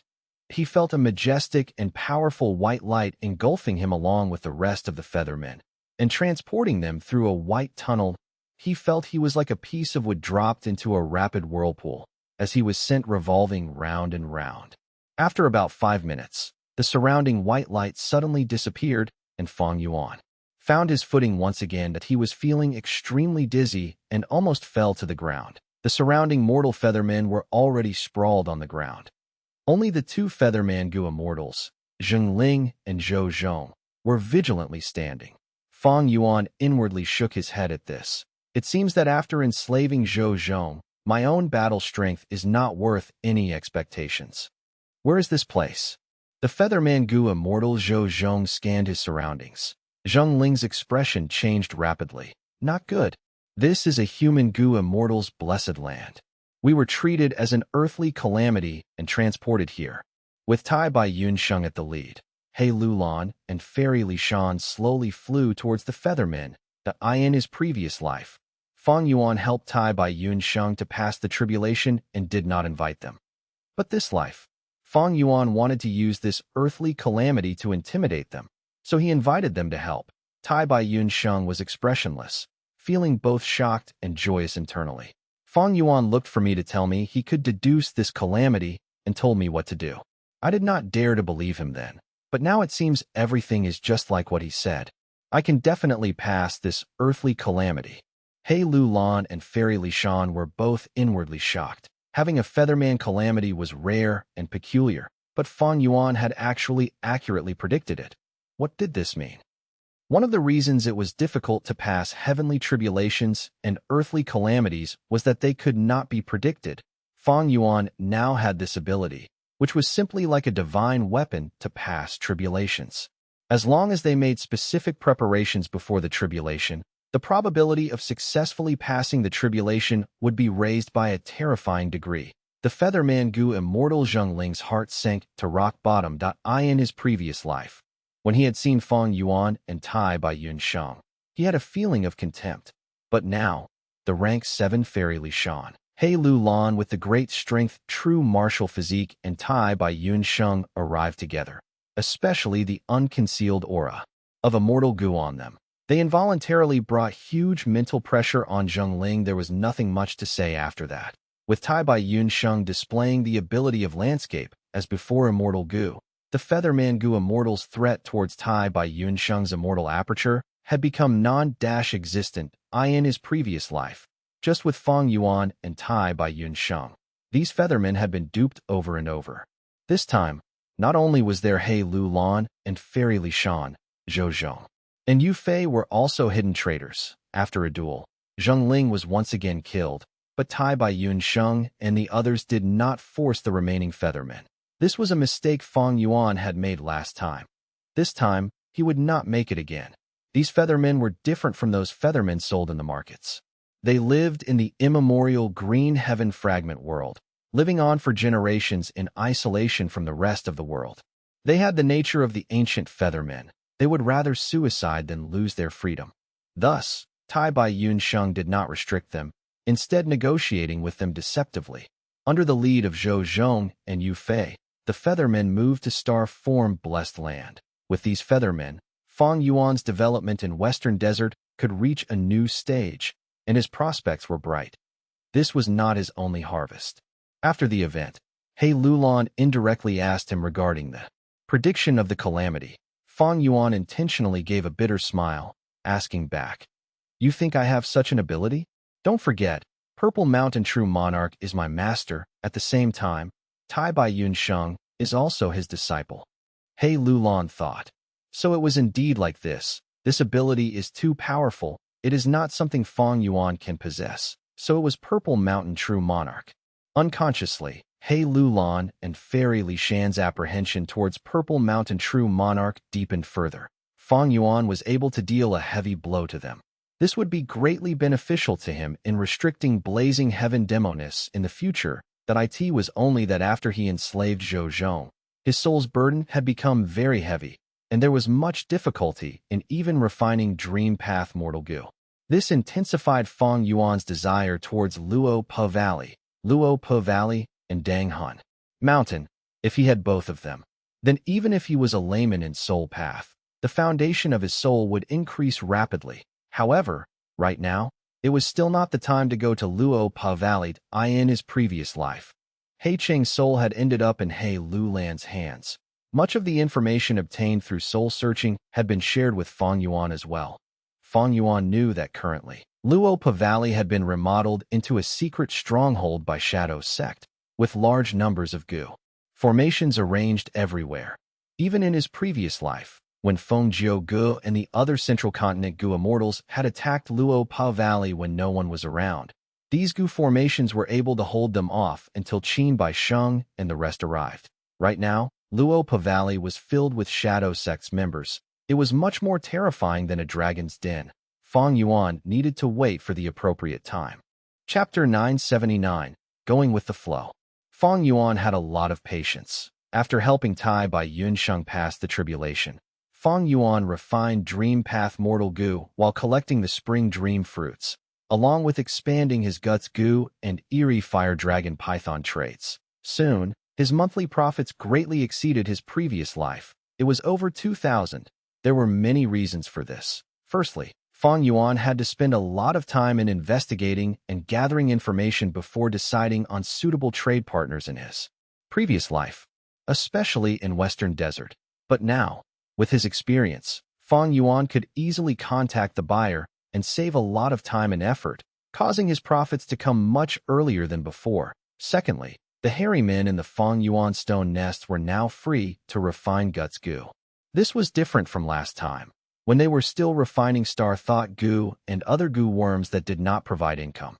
He felt a majestic and powerful white light engulfing him along with the rest of the Feathermen, and transporting them through a white tunnel. He felt he was like a piece of wood dropped into a rapid whirlpool, as he was sent revolving round and round. After about 5 minutes, the surrounding white light suddenly disappeared, and Fang Yuan found his footing once again. That he was feeling extremely dizzy and almost fell to the ground. The surrounding mortal Feathermen were already sprawled on the ground. Only the two Featherman Gu Immortals, Zheng Ling and Zhou Zhong, were vigilantly standing. Fang Yuan inwardly shook his head at this. It seems that after enslaving Zhou Zhong, my own battle strength is not worth any expectations. Where is this place? The Featherman Gu Immortal Zhou Zhong scanned his surroundings. Zheng Ling's expression changed rapidly. Not good. This is a human Gu Immortal's blessed land. We were treated as an earthly calamity and transported here. With Tai Bai Yunsheng at the lead, He Lulan and Fairy Li Shan slowly flew towards the Feathermen. In his previous life, Fang Yuan helped Tai Bai Yunsheng to pass the tribulation and did not invite them. But this life, Fang Yuan wanted to use this earthly calamity to intimidate them, so he invited them to help. Tai Bai Yunsheng was expressionless, feeling both shocked and joyous internally. Fang Yuan looked for me to tell me he could deduce this calamity and told me what to do. I did not dare to believe him then, but now it seems everything is just like what he said. I can definitely pass this earthly calamity. He Lulan and Fairy Li Shan were both inwardly shocked. Having a Featherman calamity was rare and peculiar, but Fang Yuan had actually accurately predicted it. What did this mean? One of the reasons it was difficult to pass heavenly tribulations and earthly calamities was that they could not be predicted. Fang Yuan now had this ability, which was simply like a divine weapon to pass tribulations. As long as they made specific preparations before the tribulation, the probability of successfully passing the tribulation would be raised by a terrifying degree. The Featherman Gu Immortal Zheng Ling's heart sank to rock bottom. In his previous life, when he had seen Fang Yuan and Tai Bai Yunsheng, he had a feeling of contempt. But now, the rank 7 Fairy Li Shan, He Lulan with the great strength, true martial physique, and Tai Bai Yunsheng arrived together, especially the unconcealed aura of Immortal Gu on them. They involuntarily brought huge mental pressure on Zheng Ling. There was nothing much to say after that. With Tai Bai Yunsheng displaying the ability of landscape, as before Immortal Gu, the Featherman Gu Immortal's threat towards Tai Bai Yunsheng's immortal aperture had become non-existent. In his previous life, just with Fang Yuan and Tai Bai Yunsheng, these Feathermen had been duped over and over. This time, not only was there He Lulan and Fairy Li Shan, Zhou Zhong and Yu Fei were also hidden traitors. After a duel, Zheng Ling was once again killed, but Tai Bai Yun Sheng and the others did not force the remaining feathermen. This was a mistake Fang Yuan had made last time. This time, he would not make it again. These feathermen were different from those feathermen sold in the markets. They lived in the immemorial green heaven fragment world, living on for generations in isolation from the rest of the world. They had the nature of the ancient feathermen. They would rather suicide than lose their freedom. Thus, Tai Bai Yun Sheng did not restrict them, instead negotiating with them deceptively. Under the lead of Zhou Zhong and Yu Fei, the feathermen moved to star-form blessed land. With these feathermen, Fang Yuan's development in Western Desert could reach a new stage, and his prospects were bright. This was not his only harvest. After the event, He Lulan indirectly asked him regarding the prediction of the calamity. Fang Yuan intentionally gave a bitter smile, asking back, "You think I have such an ability? Don't forget, Purple Mountain True Monarch is my master. At the same time, Tai Bai Yun Sheng is also his disciple." He Lulan thought. So it was indeed like this. This ability is too powerful. It is not something Fang Yuan can possess. So it was Purple Mountain True Monarch. Unconsciously, He Lulan and Fairy Li Shan's apprehension towards Purple Mountain True Monarch deepened further. Fang Yuan was able to deal a heavy blow to them. This would be greatly beneficial to him in restricting Blazing Heaven Demonists in the future. That it was only that after he enslaved Zhou Zhong, his soul's burden had become very heavy, and there was much difficulty in even refining Dream Path Mortal Goo. This intensified Fang Yuan's desire towards Luo Po Valley, and Danghan Mountain. If he had both of them, then even if he was a layman in Soul Path, the foundation of his soul would increase rapidly. However, right now, it was still not the time to go to Luo Pa Valley in his previous life. He Cheng's soul had ended up in He Lulan's hands. Much of the information obtained through soul searching had been shared with Fang Yuan as well. Fang Yuan knew that currently, Luo Pa Valley had been remodeled into a secret stronghold by Shadow's sect, with large numbers of goo formations arranged everywhere. Even in his previous life, when Feng Jiu Gu and the other Central Continent Gu immortals had attacked Luo Pa Valley when no one was around, these Gu formations were able to hold them off until Qin Bai Sheng and the rest arrived. Right now, Luo Pa Valley was filled with Shadow Sects members. It was much more terrifying than a dragon's den. Fang Yuan needed to wait for the appropriate time. Chapter 979, Going with the Flow. Fang Yuan had a lot of patience. After helping Tai Bai Yun Sheng pass the tribulation, Fang Yuan refined Dream Path Mortal Goo while collecting the Spring Dream fruits, along with expanding his Guts Goo and Eerie Fire Dragon Python traits. Soon, his monthly profits greatly exceeded his previous life. It was over 2,000. There were many reasons for this. Firstly, Fang Yuan had to spend a lot of time in investigating and gathering information before deciding on suitable trade partners in his previous life, especially in Western Desert. But now, with his experience, Fang Yuan could easily contact the buyer and save a lot of time and effort, causing his profits to come much earlier than before. Secondly, the hairy men in the Fang Yuan stone nest were now free to refine Guts Goo. This was different from last time, when they were still refining Star Thought Goo and other Goo worms that did not provide income.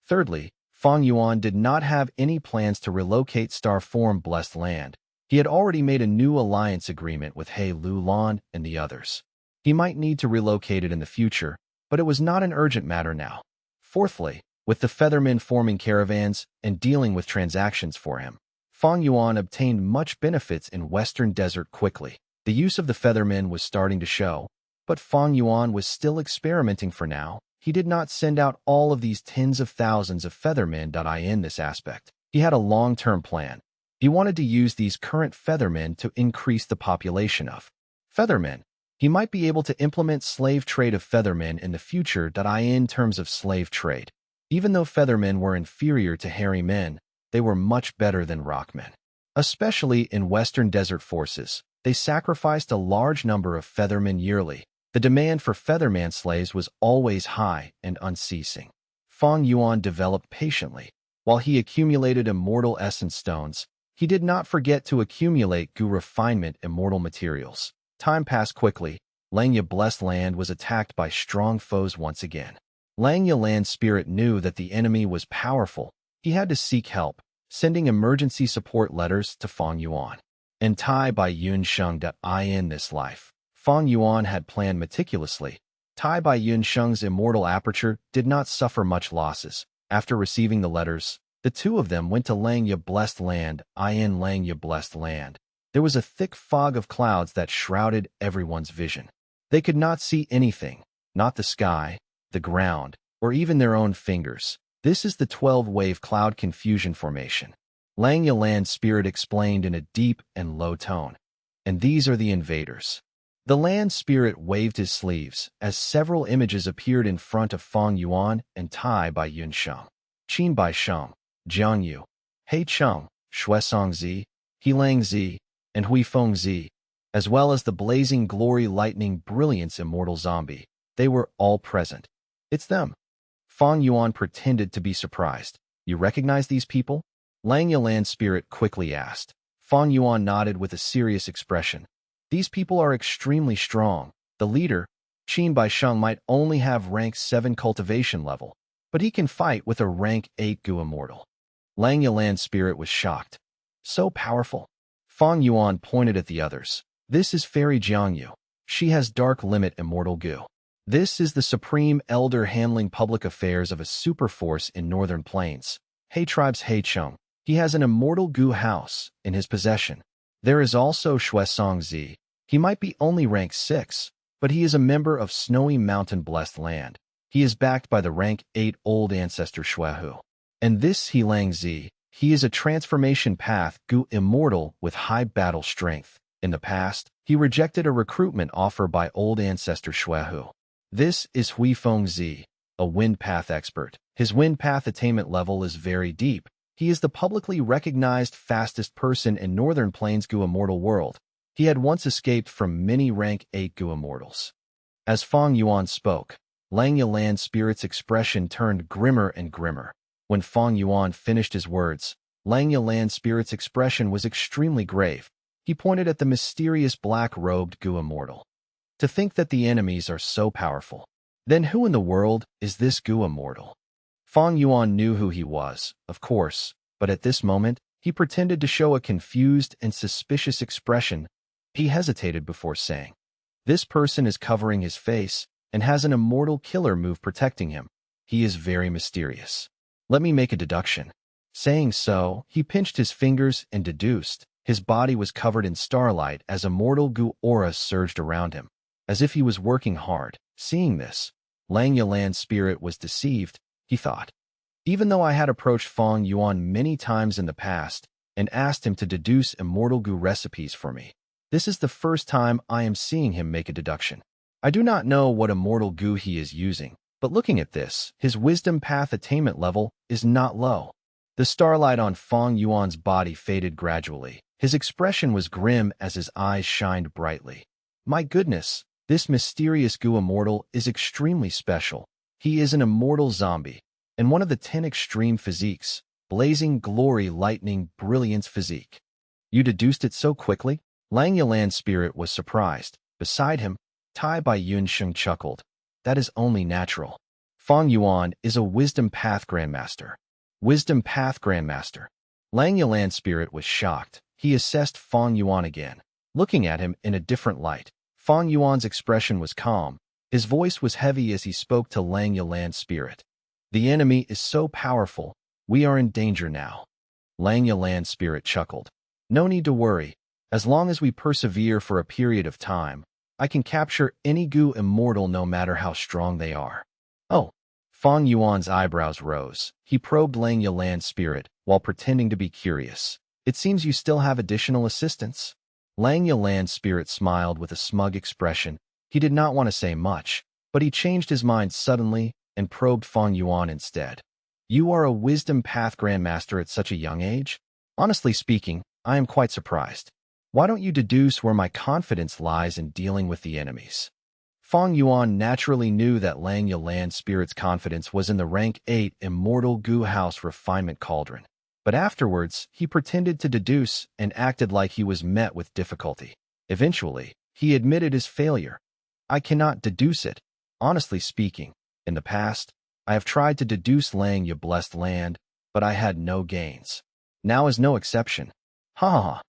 Thirdly, Fang Yuan did not have any plans to relocate Star Form Blessed Land. He had already made a new alliance agreement with He Lulan and the others. He might need to relocate it in the future, but it was not an urgent matter now. Fourthly, with the feathermen forming caravans and dealing with transactions for him, Fang Yuan obtained much benefits in Western Desert quickly. The use of the feathermen was starting to show, but Fang Yuan was still experimenting for now. He did not send out all of these tens of thousands of feathermen in this aspect. He had a long-term plan. He wanted to use these current feathermen to increase the population of feathermen. He might be able to implement slave trade of feathermen in the future in terms of slave trade. Even though feathermen were inferior to hairy men, they were much better than rockmen. Especially in Western Desert forces, they sacrificed a large number of feathermen yearly. The demand for featherman slaves was always high and unceasing. Fang Yuan developed patiently. While he accumulated immortal essence stones, he did not forget to accumulate Goo refinement immortal materials. Time passed quickly. Langya Blessed Land was attacked by strong foes once again. Lang Yalan's spirit knew that the enemy was powerful. He had to seek help, sending emergency support letters to Fang Yuan. And Tai by Yun Sheng in this life. Fang Yuan had planned meticulously. Tai by Yun Sheng's immortal aperture did not suffer much losses. After receiving the letters, the two of them went to Langya Blessed Land, Langya Blessed Land. There was a thick fog of clouds that shrouded everyone's vision. They could not see anything, not the sky, the ground, or even their own fingers. This is the 12-wave cloud confusion formation. Langya Land's spirit explained in a deep and low tone. And these are the invaders. The land spirit waved his sleeves as several images appeared in front of Fang Yuan and Tai by Yun Sheng. Qin Bai Sheng, Jiang Yu, Hei Cheng, Shuesong Zi, Helang Zi, and Hui Feng Zi, as well as the blazing glory lightning brilliance immortal zombie. They were all present. It's them. Fang Yuan pretended to be surprised. You recognize these people? Lang Yalan's spirit quickly asked. Fang Yuan nodded with a serious expression. These people are extremely strong. The leader, Qin Bai Sheng, might only have rank 7 cultivation level, but he can fight with a rank 8 Gu immortal. Lang Yalan's spirit was shocked. So powerful. Fang Yuan pointed at the others. This is Fairy Jiangyu. She has dark limit immortal Gu. This is the supreme elder handling public affairs of a superforce in Northern Plains. Hei Tribe's Hei Cheng. He has an immortal Gu house in his possession. There is also Shuesong Zi. He might be only rank 6, but he is a member of Snowy Mountain Blessed Land. He is backed by the rank 8 Old Ancestor Shuehu. And this Helang Zi, he is a transformation path Gu immortal with high battle strength. In the past, he rejected a recruitment offer by Old Ancestor Shuehu. This is Hui Feng Zi, a wind path expert. His wind path attainment level is very deep. He is the publicly recognized fastest person in Northern Plains Gu immortal world. He had once escaped from many rank 8 Gu immortals. As Fang Yuan spoke, Lang Yalan's spirit's expression turned grimmer and grimmer. When Fang Yuan finished his words, Lang Yalan's spirit's expression was extremely grave. He pointed at the mysterious black-robed Gu immortal. To think that the enemies are so powerful. Then who in the world is this Gu immortal? Fang Yuan knew who he was, of course, but at this moment, he pretended to show a confused and suspicious expression. He hesitated before saying, "This person is covering his face and has an immortal killer move protecting him. He is very mysterious. Let me make a deduction." Saying so, he pinched his fingers and deduced. His body was covered in starlight as immortal Gu aura surged around him, as if he was working hard. Seeing this, Lang Yalan's spirit was deceived. He thought, even though I had approached Fang Yuan many times in the past and asked him to deduce immortal Gu recipes for me, this is the first time I am seeing him make a deduction. I do not know what immortal Gu he is using, but looking at this, his wisdom path attainment level is not low. The starlight on Fang Yuan's body faded gradually. His expression was grim as his eyes shined brightly. My goodness, this mysterious Gu immortal is extremely special. He is an immortal zombie, and one of the 10 extreme physiques, blazing glory lightning brilliance physique. You deduced it so quickly? Lang Yalan's spirit was surprised. Beside him, Tai by Yun Sheng chuckled. That is only natural. Fang Yuan is a wisdom path grandmaster. Wisdom path grandmaster. Lang Yalan's spirit was shocked. He assessed Fang Yuan again, looking at him in a different light. Fang Yuan's expression was calm. His voice was heavy as he spoke to Lang Yalan's spirit. The enemy is so powerful, we are in danger now. Lang Yalan's spirit chuckled. No need to worry. As long as we persevere for a period of time, I can capture any Gu immortal no matter how strong they are. Oh. Fang Yuan's eyebrows rose. He probed Lang Yalan's spirit while pretending to be curious. It seems you still have additional assistants. Lang Yalan's spirit smiled with a smug expression. He did not want to say much, but he changed his mind suddenly and probed Fang Yuan instead. You are a wisdom path grandmaster at such a young age? Honestly speaking, I am quite surprised. Why don't you deduce where my confidence lies in dealing with the enemies? Fang Yuan naturally knew that Lang Yalan's spirit's confidence was in the rank 8 immortal Gu house refinement cauldron. But afterwards, he pretended to deduce and acted like he was met with difficulty. Eventually, he admitted his failure. I cannot deduce it. Honestly speaking, in the past, I have tried to deduce Lang Ye blessed land, but I had no gains. Now is no exception. Ha ha ha.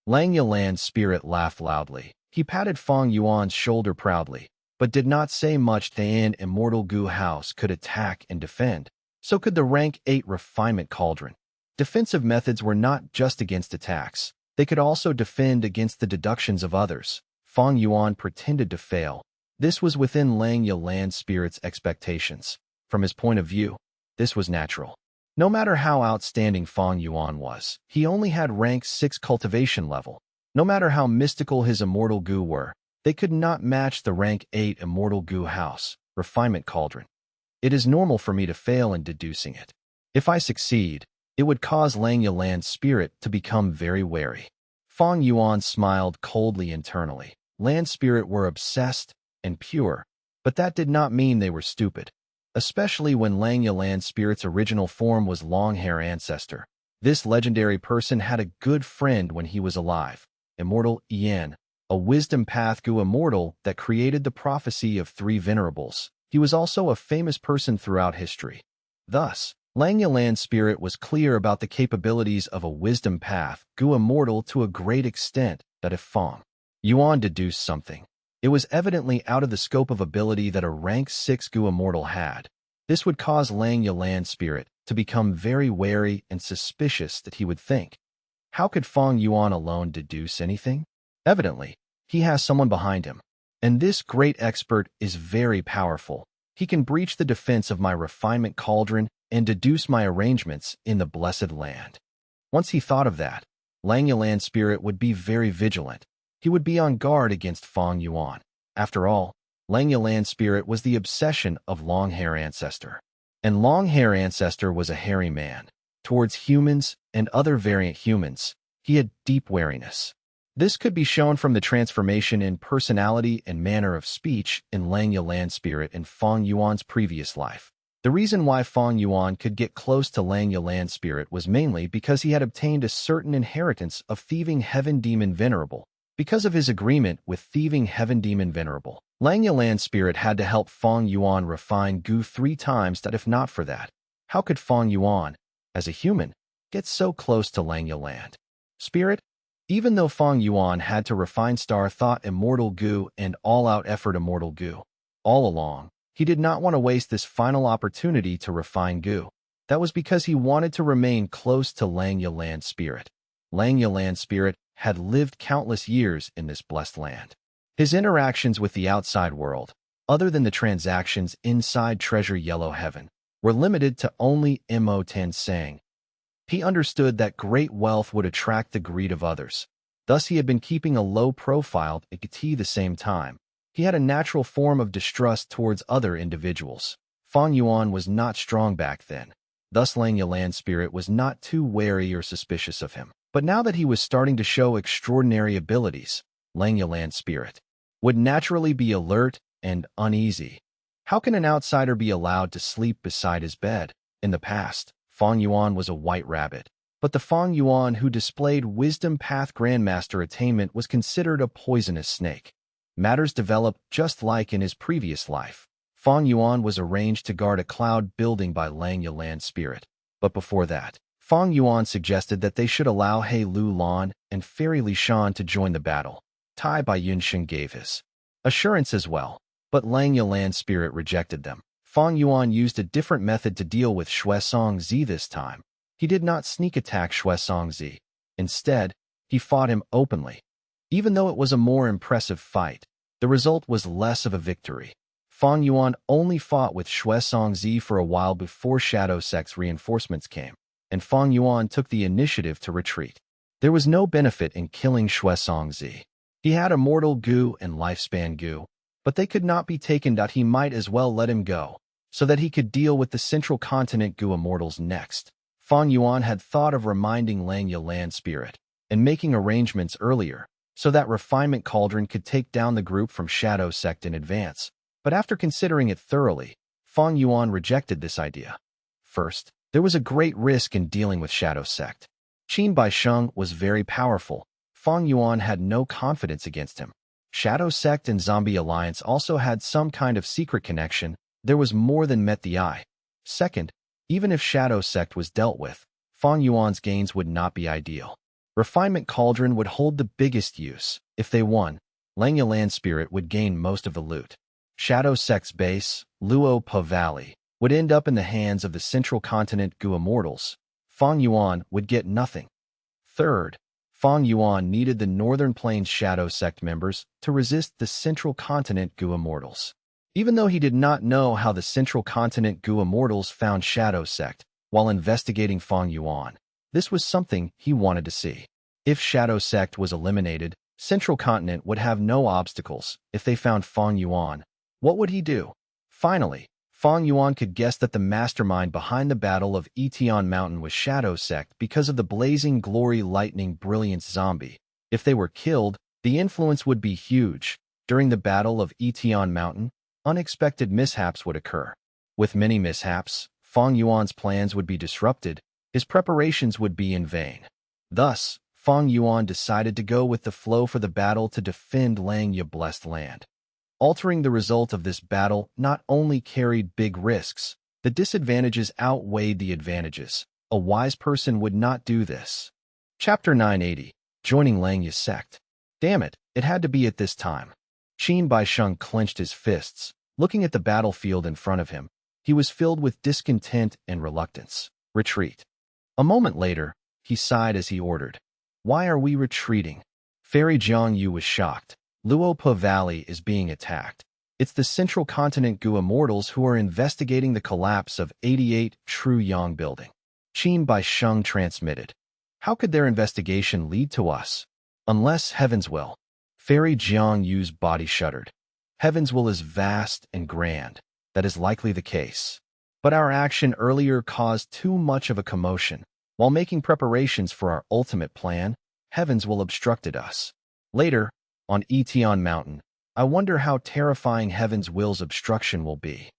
Lang Ye land's spirit laughed loudly. He patted Fang Yuan's shoulder proudly, but did not say much. The immortal Gu house could attack and defend. So could the rank 8 refinement cauldron. Defensive methods were not just against attacks. They could also defend against the deductions of others. Fang Yuan pretended to fail. This was within Lang Ye land spirit's expectations. From his point of view, this was natural. No matter how outstanding Fang Yuan was, he only had rank 6 cultivation level. No matter how mystical his immortal Gu were, they could not match the rank 8 immortal Gu house, refinement cauldron. It is normal for me to fail in deducing it. If I succeed, it would cause Lang Ye land's spirit to become very wary. Fang Yuan smiled coldly internally. Land spirit were obsessed and pure, but that did not mean they were stupid. Especially when Lang Ye land spirit's original form was long-hair ancestor. This legendary person had a good friend when he was alive, immortal Yan, a wisdom path Gu immortal that created the prophecy of 3 venerables. He was also a famous person throughout history. Thus, Lang Ye land's spirit was clear about the capabilities of a wisdom path Gu immortal to a great extent that if Fang Yuan deduced something, it was evidently out of the scope of ability that a rank 6 Gu immortal had. This would cause Lang Ye land's spirit to become very wary and suspicious that he would think, how could Fang Yuan alone deduce anything? Evidently, he has someone behind him. And this great expert is very powerful. He can breach the defense of my refinement cauldron and deduce my arrangements in the blessed land. Once he thought of that, Lang Ye land's spirit would be very vigilant. He would be on guard against Fang Yuan. After all, Lang Ye land's spirit was the obsession of long-hair ancestor. And long-hair ancestor was a hairy man. Towards humans and other variant humans, he had deep wariness. This could be shown from the transformation in personality and manner of speech in Lang Ye land's spirit in Fang Yuan's previous life. The reason why Fang Yuan could get close to Lang Ye land's spirit was mainly because he had obtained a certain inheritance of thieving heaven demon venerable. Because of his agreement with thieving heaven demon venerable, Lang Ye land's spirit had to help Fang Yuan refine Gu 3 times. That if not for that, how could Fang Yuan, as a human, get so close to Lang Ye land spirit? Even though Fang Yuan had to refine Star Thought Immortal Gu and All-Out Effort Immortal Gu, all along, he did not want to waste this final opportunity to refine Gu. That was because he wanted to remain close to Lang Ye land's spirit. Lang Ye land's spirit had lived countless years in this blessed land. His interactions with the outside world, other than the transactions inside Treasure Yellow Heaven, were limited to only Mo Ten Sang. He understood that great wealth would attract the greed of others. Thus he had been keeping a low profile at the same time. He had a natural form of distrust towards other individuals. Fang Yuan was not strong back then. Thus Lang Ye land's spirit was not too wary or suspicious of him. But now that he was starting to show extraordinary abilities, Lang Ye land's spirit would naturally be alert and uneasy. How can an outsider be allowed to sleep beside his bed? In the past, Fang Yuan was a white rabbit, but the Fang Yuan who displayed Wisdom Path Grandmaster attainment was considered a poisonous snake. Matters developed just like in his previous life. Fang Yuan was arranged to guard a cloud building by Lang Ye land's spirit. But before that, Fang Yuan suggested that they should allow He Lu Lan and Fairy Li Shan to join the battle. Tai Bai Yunsheng gave his assurance as well, but Lang Ye land's spirit rejected them. Fang Yuan used a different method to deal with Xue Song Zi this time. He did not sneak attack Xue Song Zi. Instead, he fought him openly. Even though it was a more impressive fight, the result was less of a victory. Fang Yuan only fought with Xue Song Zi for a while before Shadow Sect's reinforcements came, and Fang Yuan took the initiative to retreat. There was no benefit in killing Xue Song Zi. He had Immortal Gu and Lifespan Gu, but they could not be taken. He might as well let him go, so that he could deal with the Central Continent Gu Immortals next. Fang Yuan had thought of reminding Lang Ye land's spirit and making arrangements earlier, so that Refinement Cauldron could take down the group from Shadow Sect in advance. But after considering it thoroughly, Fang Yuan rejected this idea. First, there was a great risk in dealing with Shadow Sect. Qin Baisheng was very powerful. Fang Yuan had no confidence against him. Shadow Sect and Zombie Alliance also had some kind of secret connection. There was more than met the eye. Second, even if Shadow Sect was dealt with, Fang Yuan's gains would not be ideal. Refinement Cauldron would hold the biggest use. If they won, Langya Land Spirit would gain most of the loot. Shadow Sect's base, Luo Pa Valley, would end up in the hands of the Central Continent Gu Immortals. Fang Yuan would get nothing. Third, Fang Yuan needed the Northern Plains Shadow Sect members to resist the Central Continent Gu Immortals. Even though he did not know how the Central Continent Gu Immortals found Shadow Sect while investigating Fang Yuan, this was something he wanted to see. If Shadow Sect was eliminated, Central Continent would have no obstacles. If they found Fang Yuan, what would he do? Finally, Fang Yuan could guess that the mastermind behind the Battle of Etion Mountain was Shadow Sect because of the blazing glory lightning brilliance zombie. If they were killed, the influence would be huge. During the Battle of Etion Mountain, unexpected mishaps would occur. With many mishaps, Fang Yuan's plans would be disrupted. His preparations would be in vain. Thus, Fang Yuan decided to go with the flow for the battle to defend Langya Blessed Land. Altering the result of this battle not only carried big risks, the disadvantages outweighed the advantages. A wise person would not do this. Chapter 980. Joining Langya's sect. Damn it, it had to be at this time. Qin Baisheng clenched his fists. Looking at the battlefield in front of him, he was filled with discontent and reluctance. Retreat. A moment later, he sighed as he ordered, "Why are we retreating?" Fairy Jiangyu was shocked. Luo Pa Valley is being attacked. It's the Central Continent Gu Immortals who are investigating the collapse of 88 True Yang Building. Qin Baisheng transmitted. How could their investigation lead to us? Unless Heaven's will. Fairy Jiangyu's body shuddered. Heaven's will is vast and grand. That is likely the case. But our action earlier caused too much of a commotion. While making preparations for our ultimate plan, Heaven's will obstructed us. Later, on Etion Mountain, I wonder how terrifying Heaven's will's obstruction will be.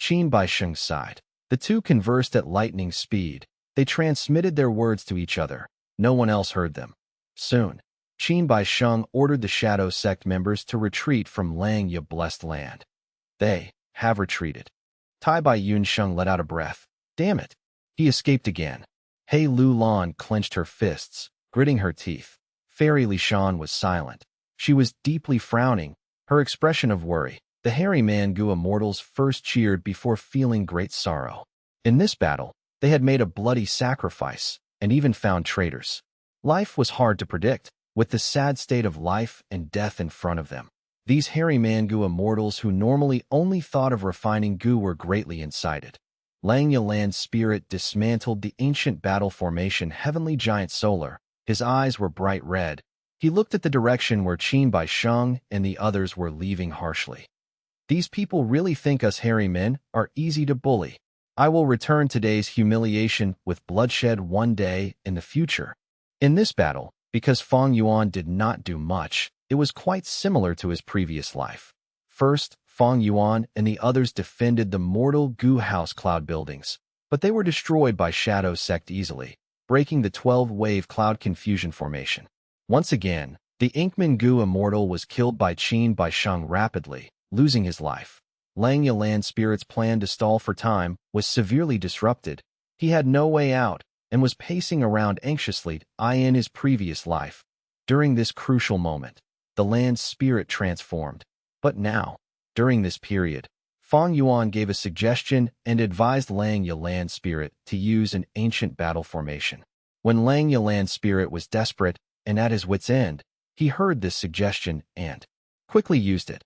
Qin Baisheng sighed. The two conversed at lightning speed. They transmitted their words to each other. No one else heard them. Soon, Qin Baisheng ordered the Shadow Sect members to retreat from Langya Blessed Land. They have retreated. Tai Bai Yunsheng let out a breath. Damn it. He escaped again. Hei Lu Lan clenched her fists, gritting her teeth. Fairy Li Shan was silent. She was deeply frowning, her expression of worry. The hairy man Gu Immortals first cheered before feeling great sorrow. In this battle, they had made a bloody sacrifice, and even found traitors. Life was hard to predict, with the sad state of life and death in front of them. These hairy man Gu Immortals who normally only thought of refining Gu were greatly incited. Langya Land Spirit dismantled the ancient battle formation Heavenly Giant Solar. His eyes were bright red. He looked at the direction where Qin Baisheng and the others were leaving harshly. These people really think us hairy men are easy to bully. I will return today's humiliation with bloodshed one day in the future. In this battle, because Fang Yuan did not do much, it was quite similar to his previous life. First, Fang Yuan and the others defended the mortal Gu House cloud buildings, but they were destroyed by Shadow Sect easily, breaking the 12-wave cloud confusion formation. Once again, the Inkman Gu Immortal was killed by Qin Baisheng rapidly, losing his life. Langya Land Spirit's plan to stall for time was severely disrupted. He had no way out and was pacing around anxiously in his previous life. During this crucial moment, the Land Spirit transformed. But now, during this period, Fang Yuan gave a suggestion and advised Langya Land Spirit to use an ancient battle formation. When Langya Land Spirit was desperate and at his wit's end, he heard this suggestion and quickly used it.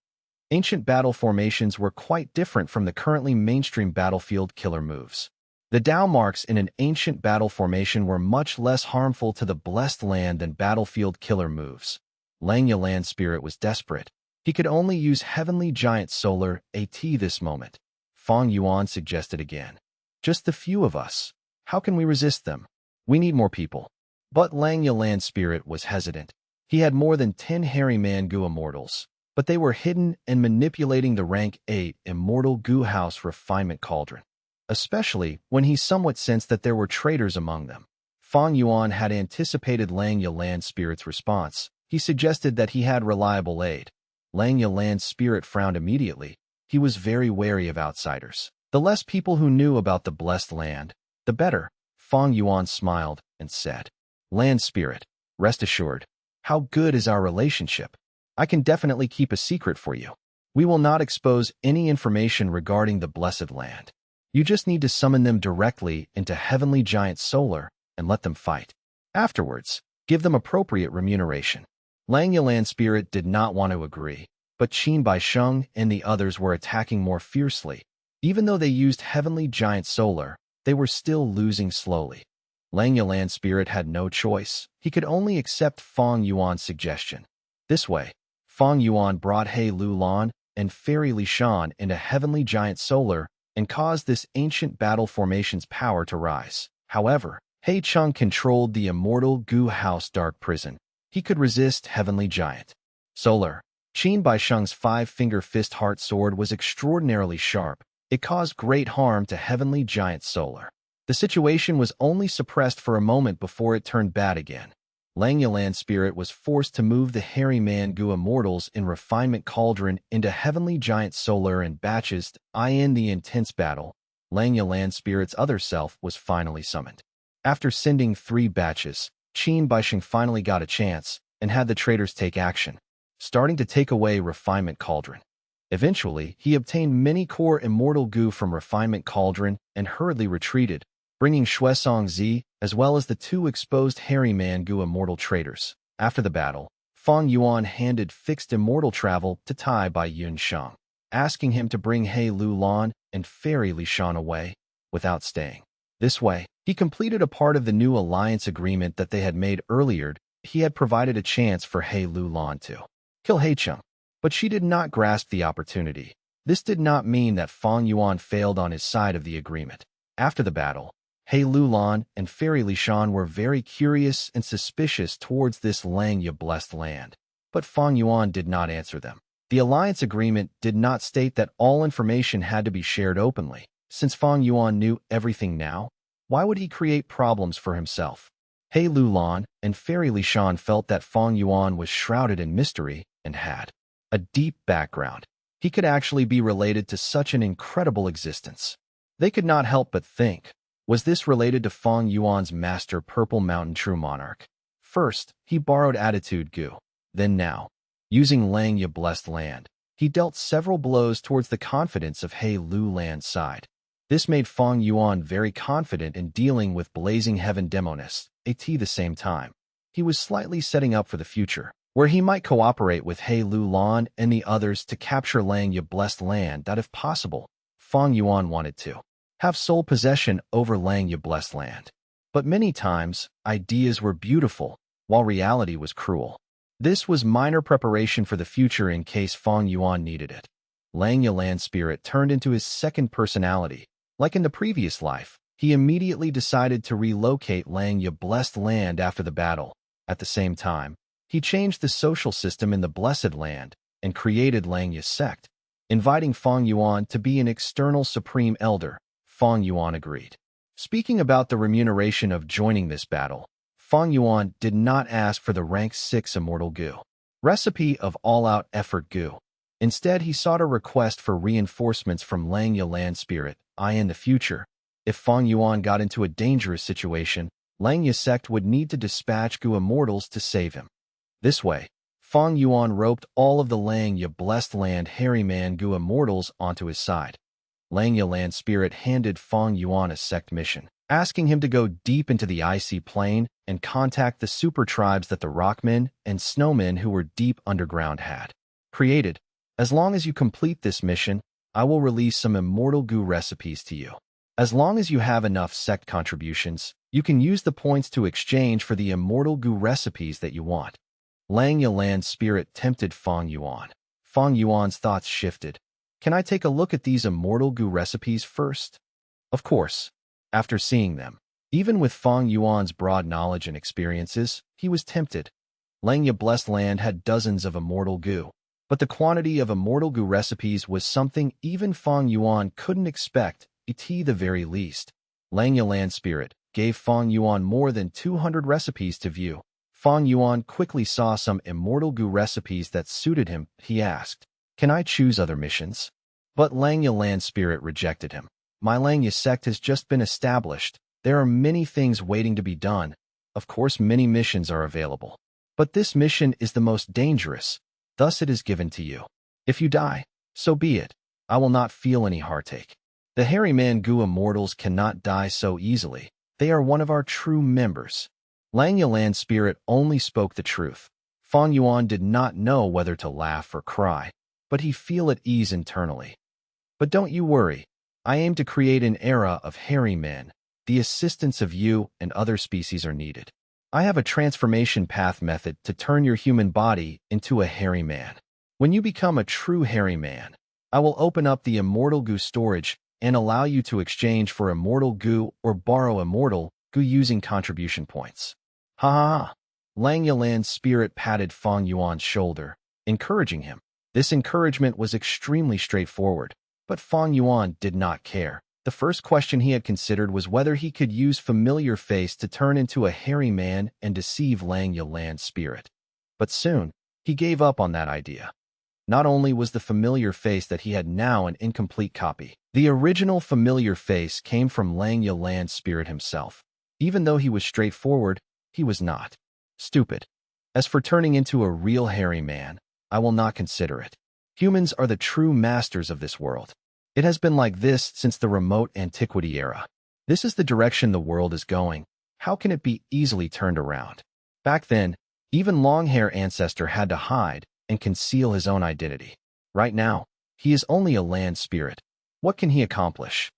Ancient battle formations were quite different from the currently mainstream battlefield killer moves. The Dao marks in an ancient battle formation were much less harmful to the blessed land than battlefield killer moves. Langya Land Spirit was desperate. He could only use Heavenly Giant Solar AT this moment. Fang Yuan suggested again. Just the few of us. How can we resist them? We need more people. But Langya Land Spirit was hesitant. He had more than 10 hairy man Gu Immortals, but they were hidden and manipulating the rank 8 Immortal Gu House Refinement Cauldron, especially when he somewhat sensed that there were traitors among them. Fang Yuan had anticipated Langya Land Spirit's response. He suggested that he had reliable aid. Langya Land Spirit frowned immediately. He was very wary of outsiders. The less people who knew about the blessed land, the better. Fang Yuan smiled and said, Land spirit, rest assured. How good is our relationship? I can definitely keep a secret for you. We will not expose any information regarding the blessed land. You just need to summon them directly into Heavenly Giant Solar and let them fight. Afterwards, give them appropriate remuneration. Lang Yilan Spirit did not want to agree, but Qin Baisheng and the others were attacking more fiercely. Even though they used Heavenly Giant Solar, they were still losing slowly. Lang Yilan Spirit had no choice. He could only accept Fang Yuan's suggestion. This way, Fang Yuan brought He Lulan and Fairy Lishan into Heavenly Giant Solar and caused this ancient battle formation's power to rise. However, He Chung controlled the immortal Gu House Dark Prison. He could resist Heavenly Giant Solar. Qin Baisheng's five-finger fist heart sword was extraordinarily sharp. It caused great harm to Heavenly Giant Solar. The situation was only suppressed for a moment before it turned bad again. Lang Yilan Spirit was forced to move the Hairy Man Gu Immortals in Refinement Cauldron into Heavenly Giant Solar in batches. In the intense battle, Lang Yilan Spirit's other self was finally summoned. After sending 3 batches, Qin Baisheng finally got a chance and had the traitors take action, starting to take away Refinement Cauldron. Eventually, he obtained many core immortal Gu from Refinement Cauldron and hurriedly retreated, bringing Xuesong Zi as well as the 2 exposed Hairy Man Gu immortal traitors. After the battle, Fang Yuan handed fixed immortal travel to Tai Bai Yun Shang, asking him to bring He Lulan and Fairy Lishan away without staying. This way, he completed a part of the new alliance agreement that they had made earlier. He had provided a chance for He Lulan to kill He Chung, but she did not grasp the opportunity. This did not mean that Fang Yuan failed on his side of the agreement. After the battle, He Lulan and Fairy Lishan were very curious and suspicious towards this Lang Ye blessed land, but Fang Yuan did not answer them. The alliance agreement did not state that all information had to be shared openly. Since Fang Yuan knew everything now, why would he create problems for himself? He Lulan and Fairy Lishan felt that Fang Yuan was shrouded in mystery and had a deep background. He could actually be related to such an incredible existence. They could not help but think, was this related to Fang Yuan's master Purple Mountain True Monarch? First, he borrowed Attitude Gu. Then now, using Lang Ye blessed land, he dealt several blows towards the confidence of He Lulan's side. This made Fang Yuan very confident in dealing with Blazing Heaven Demonists. At the same time, he was slightly setting up for the future, where he might cooperate with He Lulan and the others to capture Lang Ye blessed land that, if possible, Fang Yuan wanted to have sole possession over Lang Ye blessed land. But many times, ideas were beautiful, while reality was cruel. This was minor preparation for the future in case Fang Yuan needed it. Lang Ye land spirit turned into his second personality. Like in the previous life, he immediately decided to relocate Lang Ye blessed land after the battle. At the same time, he changed the social system in the blessed land and created Lang Ye sect, inviting Fang Yuan to be an external supreme elder. Fang Yuan agreed. Speaking about the remuneration of joining this battle, Fang Yuan did not ask for the rank 6 immortal Gu recipe of all-out effort Gu. Instead, he sought a request for reinforcements from Lang Ye land spirit. In the future, if Fang Yuan got into a dangerous situation, Lang Ye sect would need to dispatch Gu immortals to save him. This way, Fang Yuan roped all of the Lang Ye blessed land Hairy Man Gu immortals onto his side. Lang Ye land spirit handed Fang Yuan a sect mission, asking him to go deep into the icy plane and contact the super tribes that the rockmen and snowmen who were deep underground had created. As long as you complete this mission, I will release some immortal Gu recipes to you. As long as you have enough sect contributions, you can use the points to exchange for the immortal Gu recipes that you want. Lang Ye land spirit tempted Fang Yuan. Fang Yuan's thoughts shifted. Can I take a look at these immortal Gu recipes first? Of course. After seeing them, even with Fang Yuan's broad knowledge and experiences, he was tempted. Lang Ye blessed land had dozens of immortal Gu, but the quantity of immortal Gu recipes was something even Fang Yuan couldn't expect. At the very least, Lang Ye land spirit gave Fang Yuan more than 200 recipes to view. Fang Yuan quickly saw some immortal Gu recipes that suited him. He asked, "Can I choose other missions?" But Lang Ye land spirit rejected him. My Langya sect has just been established. There are many things waiting to be done. Of course, many missions are available. But this mission is the most dangerous. Thus it is given to you. If you die, so be it. I will not feel any heartache. The hairy Mangu immortals cannot die so easily. They are one of our true members. Langya land spirit only spoke the truth. Fang Yuan did not know whether to laugh or cry, but he feel at ease internally. But don't you worry. I aim to create an era of hairy men. The assistance of you and other species are needed. I have a transformation path method to turn your human body into a hairy man. When you become a true hairy man, I will open up the immortal goo storage and allow you to exchange for immortal goo or borrow immortal goo using contribution points. Ha ha ha. Langya land spirit patted Fang Yuan's shoulder, encouraging him. This encouragement was extremely straightforward, but Fang Yuan did not care. The first question he had considered was whether he could use familiar face to turn into a hairy man and deceive Langya land spirit. But soon, he gave up on that idea. Not only was the familiar face that he had now an incomplete copy, the original familiar face came from Langya land spirit himself. Even though he was straightforward, he was not stupid. As for turning into a real hairy man, I will not consider it. Humans are the true masters of this world. It has been like this since the remote antiquity era. This is the direction the world is going. How can it be easily turned around? Back then, even long-hair ancestor had to hide and conceal his own identity. Right now, he is only a land spirit. What can he accomplish?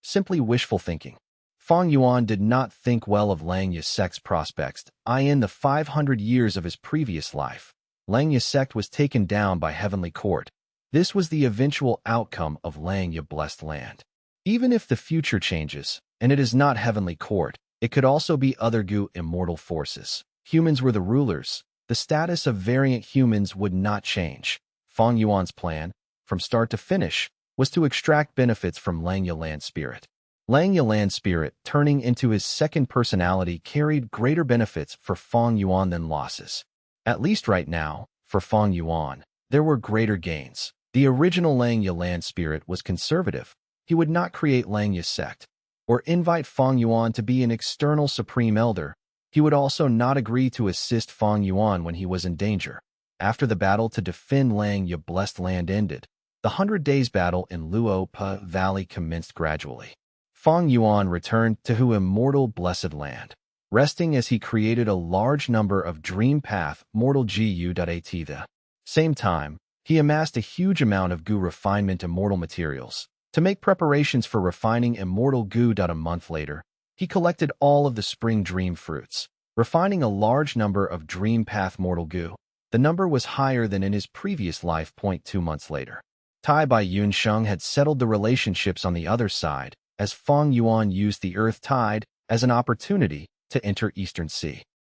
Simply wishful thinking. Fang Yuan did not think well of Langya's sect's prospects. In the 500 years of his previous life, Langya's sect was taken down by Heavenly Court. This was the eventual outcome of Langya blessed land. Even if the future changes, and it is not Heavenly Court, it could also be other goo immortal forces. Humans were the rulers. The status of variant humans would not change. Fang Yuan's plan, from start to finish, was to extract benefits from Langya land spirit. Langya land spirit, turning into his second personality, carried greater benefits for Fang Yuan than losses. At least right now, for Fang Yuan, there were greater gains. The original Langya land spirit was conservative. He would not create Langya's sect, or invite Fang Yuan to be an external supreme elder. He would also not agree to assist Fang Yuan when he was in danger. After the battle to defend Langya blessed land ended, the 100 Days battle in Luopa Valley commenced gradually. Fang Yuan returned to Hu immortal blessed land, resting as he created a large number of dream path mortal gu. At the same time, he amassed a huge amount of goo refinement immortal materials. To make preparations for refining immortal goo. A month later, he collected all of the spring dream fruits, refining a large number of dream path mortal goo. The number was higher than in his previous life. 2 months later, Tai Bai Yunsheng had settled the relationships on the other side, as Fang Yuan used the earth tide as an opportunity to enter Eastern Sea.